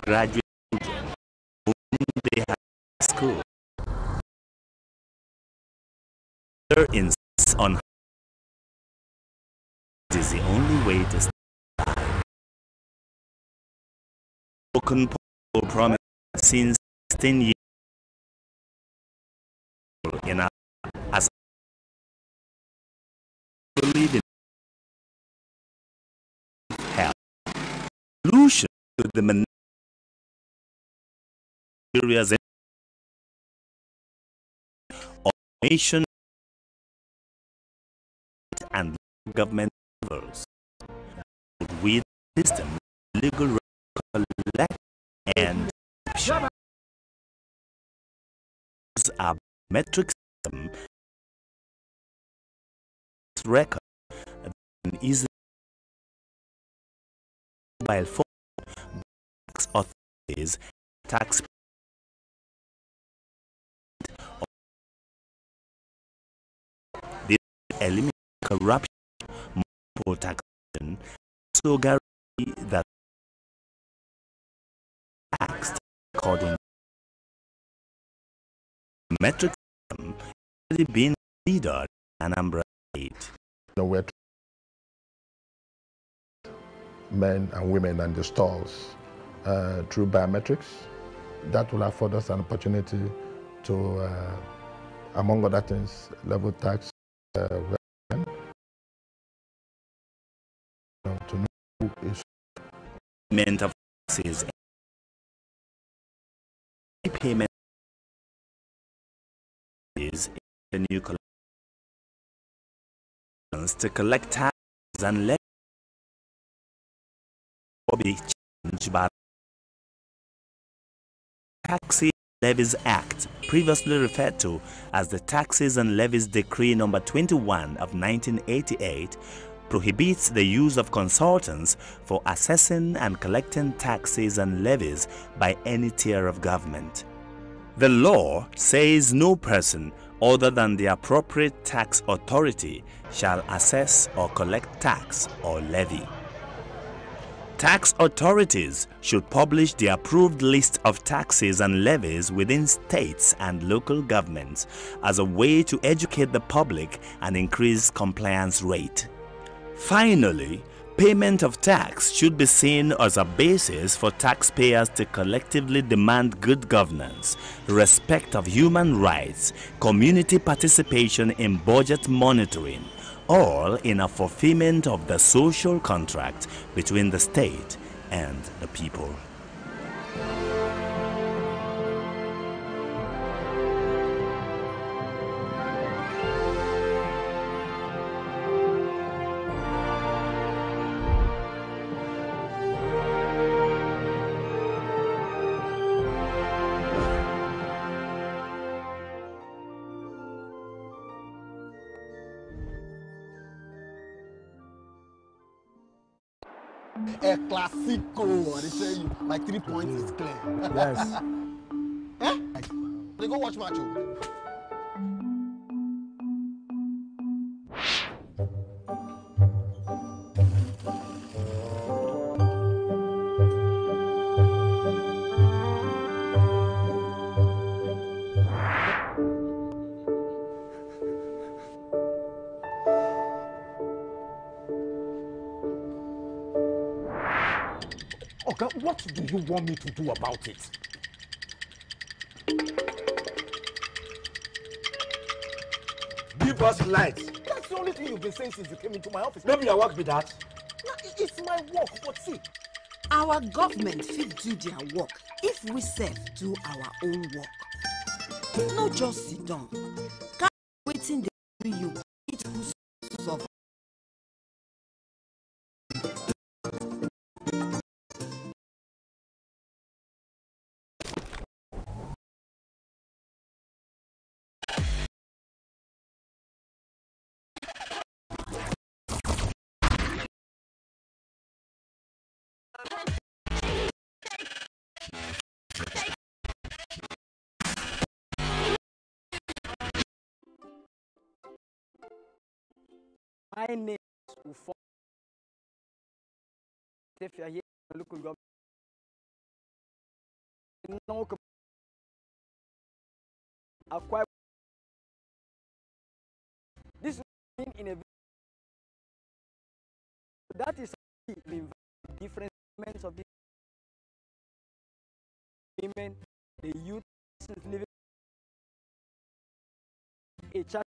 graduate children whom they have in school. Their insists on it is the only way to start. Broken promise since 16 years in our as believe in health. Solution to the Nigeria's automation and government levels with system legal collect and a metric system record is mobile phone tax authorities tax eliminate corruption, multiple taxation, so guarantee that taxed according to metric system already been considered in Anambra State. Where men and women and the stalls through biometrics. That will afford us an opportunity to, among other things, level tax to know who is payment of taxes. Payment is the new collections to collect taxes and levies will be changed by Taxes and Levies Act, previously referred to as the Taxes and Levies Decree number 21 of 1988, prohibits the use of consultants for assessing and collecting taxes and levies by any tier of government. The law says no person other than the appropriate tax authority shall assess or collect tax or levy. Tax authorities should publish the approved list of taxes and levies within states and local governments as a way to educate the public and increase compliance rate. Finally, payment of tax should be seen as a basis for taxpayers to collectively demand good governance, respect of human rights, community participation in budget monitoring, all in a fulfillment of the social contract between the state and the people. A classico, they say you like 3 points is clear. Yes. Eh? They go watch match. Okay, what do you want me to do about it? Give us light. That's the only thing you've been saying since you came into my office. Maybe your work be that. No, it's my work, but see. Our government fit do their work if we sef do our own work. No just sit down. Can't waiting dey do you eat who's of. My name is Ufo. If you are here, local government. This is in a that is different segments of the women, the youth living a child,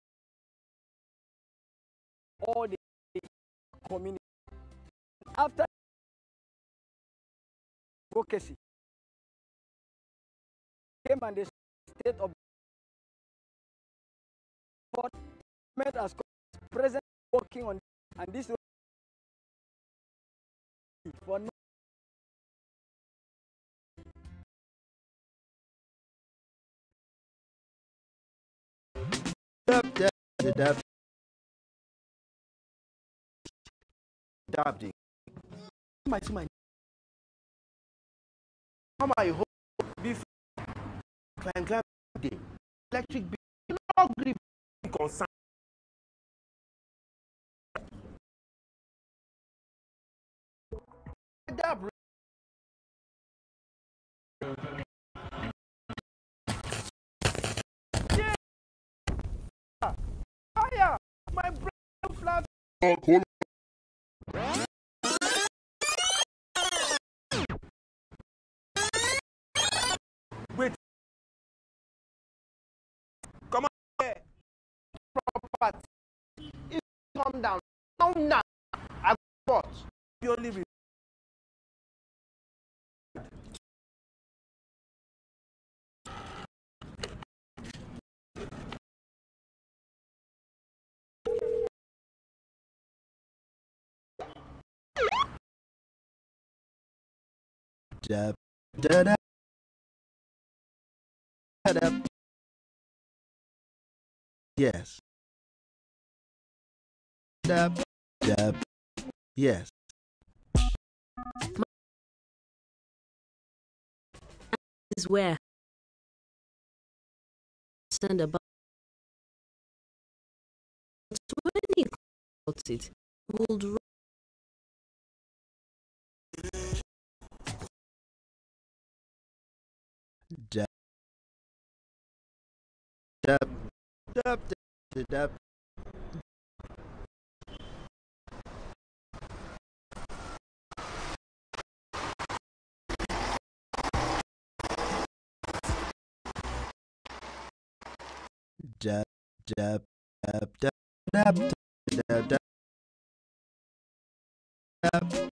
all the community. After advocacy came and the state of government as present working on, and this for no climb day electric bill, no grip concern. Dab. Yeah. Fire! My brain flat. Hold Wait. Come on here. Property. It come down. Now. I got purely with Dab. Da-da. Da-da. Yes. Dab. Dab. Yes. This is where I understand about when he about it, he would Dab. Dab. Dab. Dab. Dab. Dab. Dab. Dab. Dab. Dab. Dab. Dab. Dab.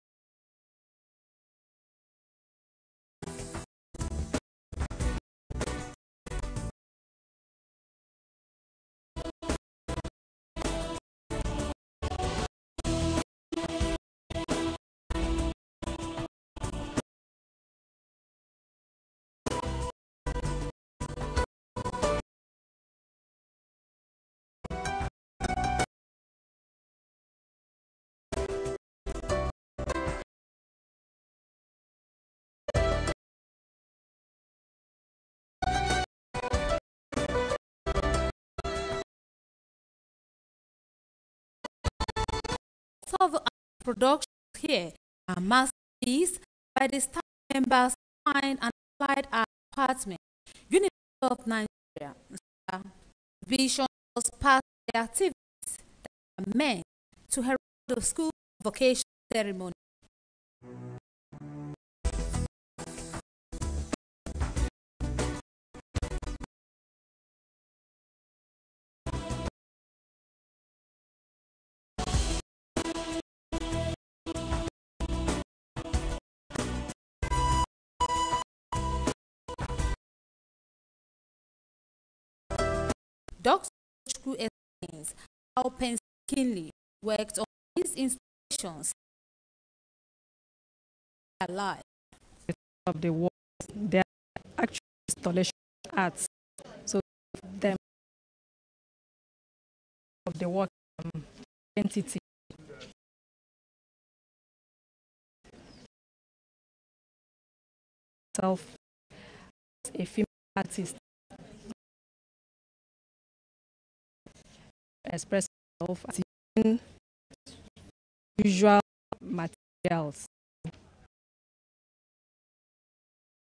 Of productions here are masterpieces by the staff members Fine and Applied Art Department, University of Nigeria. Vision was part of the activities that are meant to herald the school vocation ceremony. Dr. Chukwu explains how painstakingly worked on these installations alive. Of the works, they are actual installation arts. So them of the work entity. Self as a female artist express herself as using usual materials.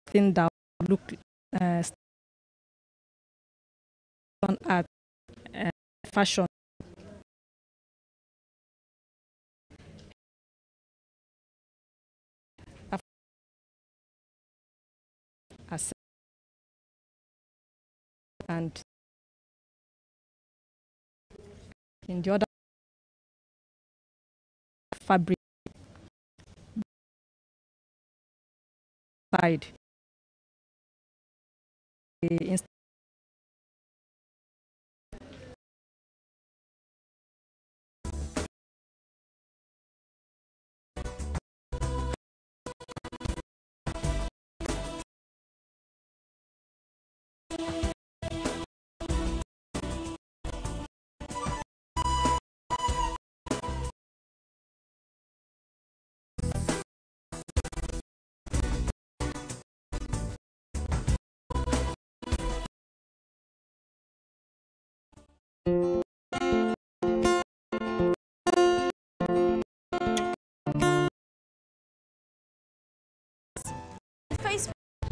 Thing that look art, fashion. And in the other fabric side, the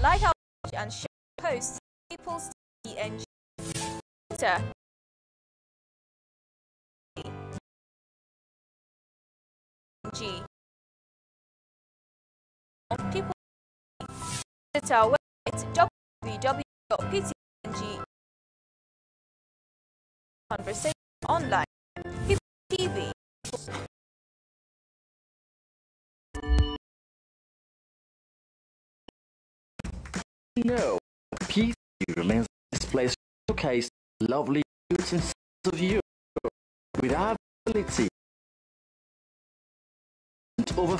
Like our page and share posts People's TNG. Twitter. Of People. Visit our website www.ptng. Conversation online. People TV. No, PC remains this place to showcase lovely beauty and sense of Europe with our ability and over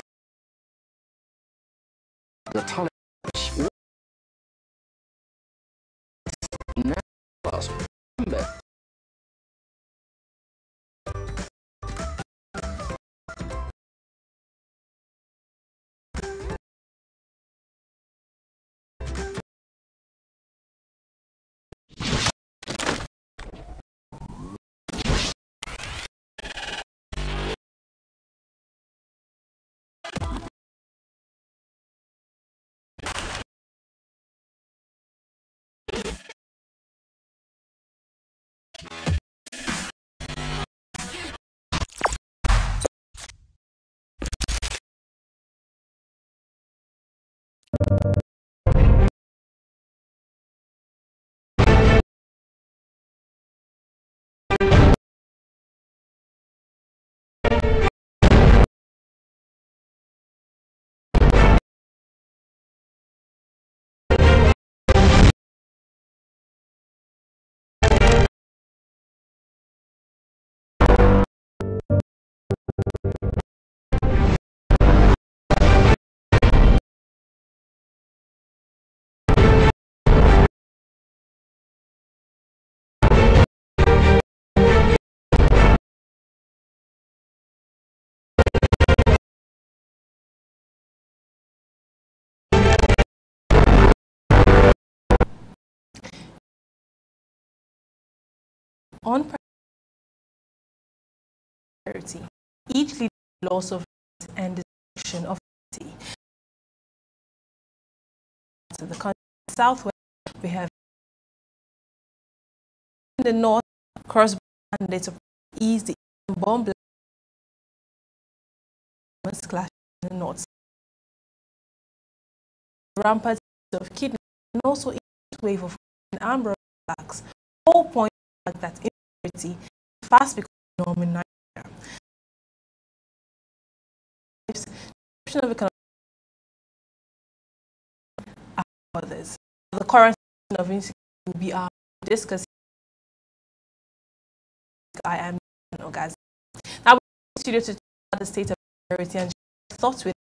the talent now remember. On priority, each leader loss of rights and destruction of property. So the country southwest, we have in the north, cross candidates of east, the bomb blast clash in the north. Rampant of kidnapping and also a wave of armed robbery attacks. All point out that insecurity fast becoming norm in Nigeria. Of economic others. The current situation of insecurity will be our discuss. I am Ogazi. Now we studio to talk about the state of security and thoughts with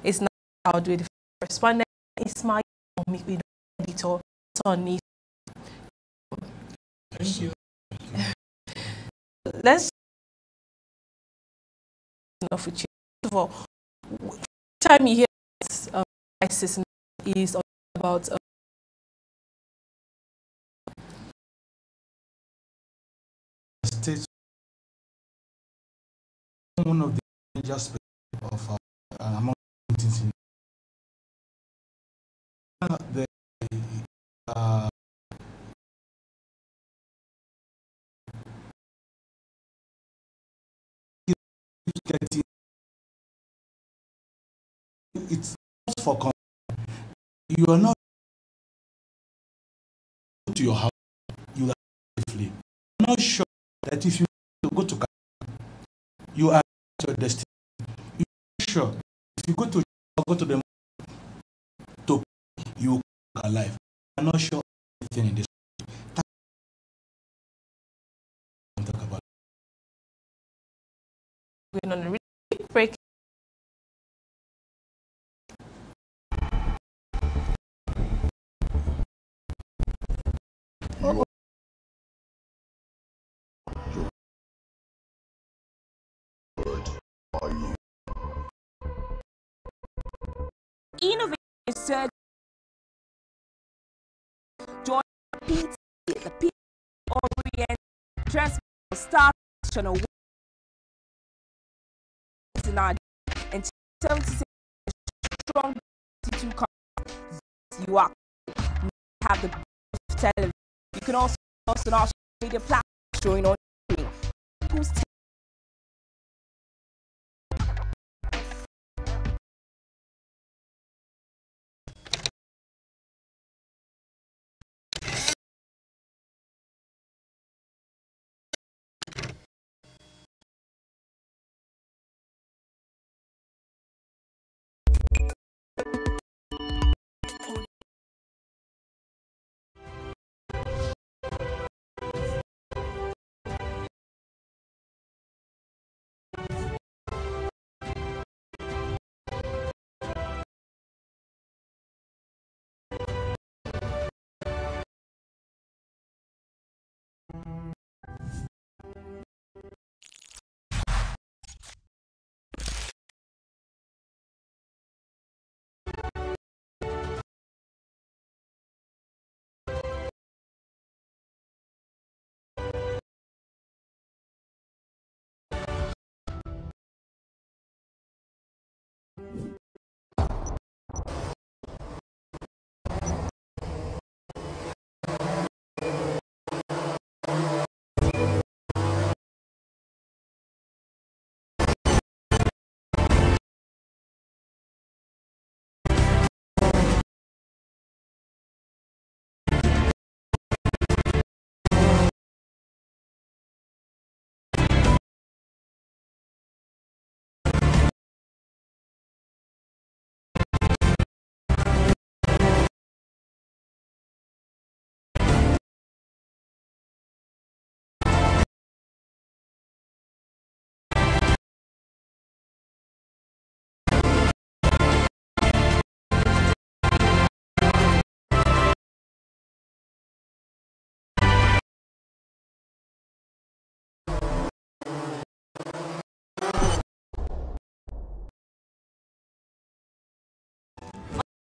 is now out with the correspondent Ismail with editor Tony. Thank you. Let's enough with you. First of all, time you hear this crisis is about state, one of the major aspects of among things in the it's not for you are not to your house, you are safely. I'm not sure that if you go to you are at your destiny. You're not sure if you go to the to you will come alive. I'm not sure anything in this. Talk about. We're on a really quick break. Innovation research join PT, the People Orient Transport Staff National in our and 76 strong 22 you are have the television. You can also post on our social media platforms showing on screen. People's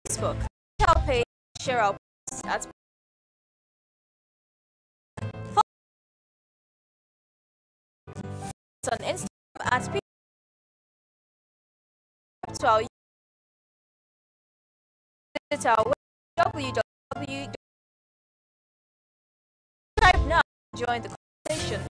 Facebook, our page, share our posts at on Instagram at to our visit our www. Subscribe now. Join the conversation.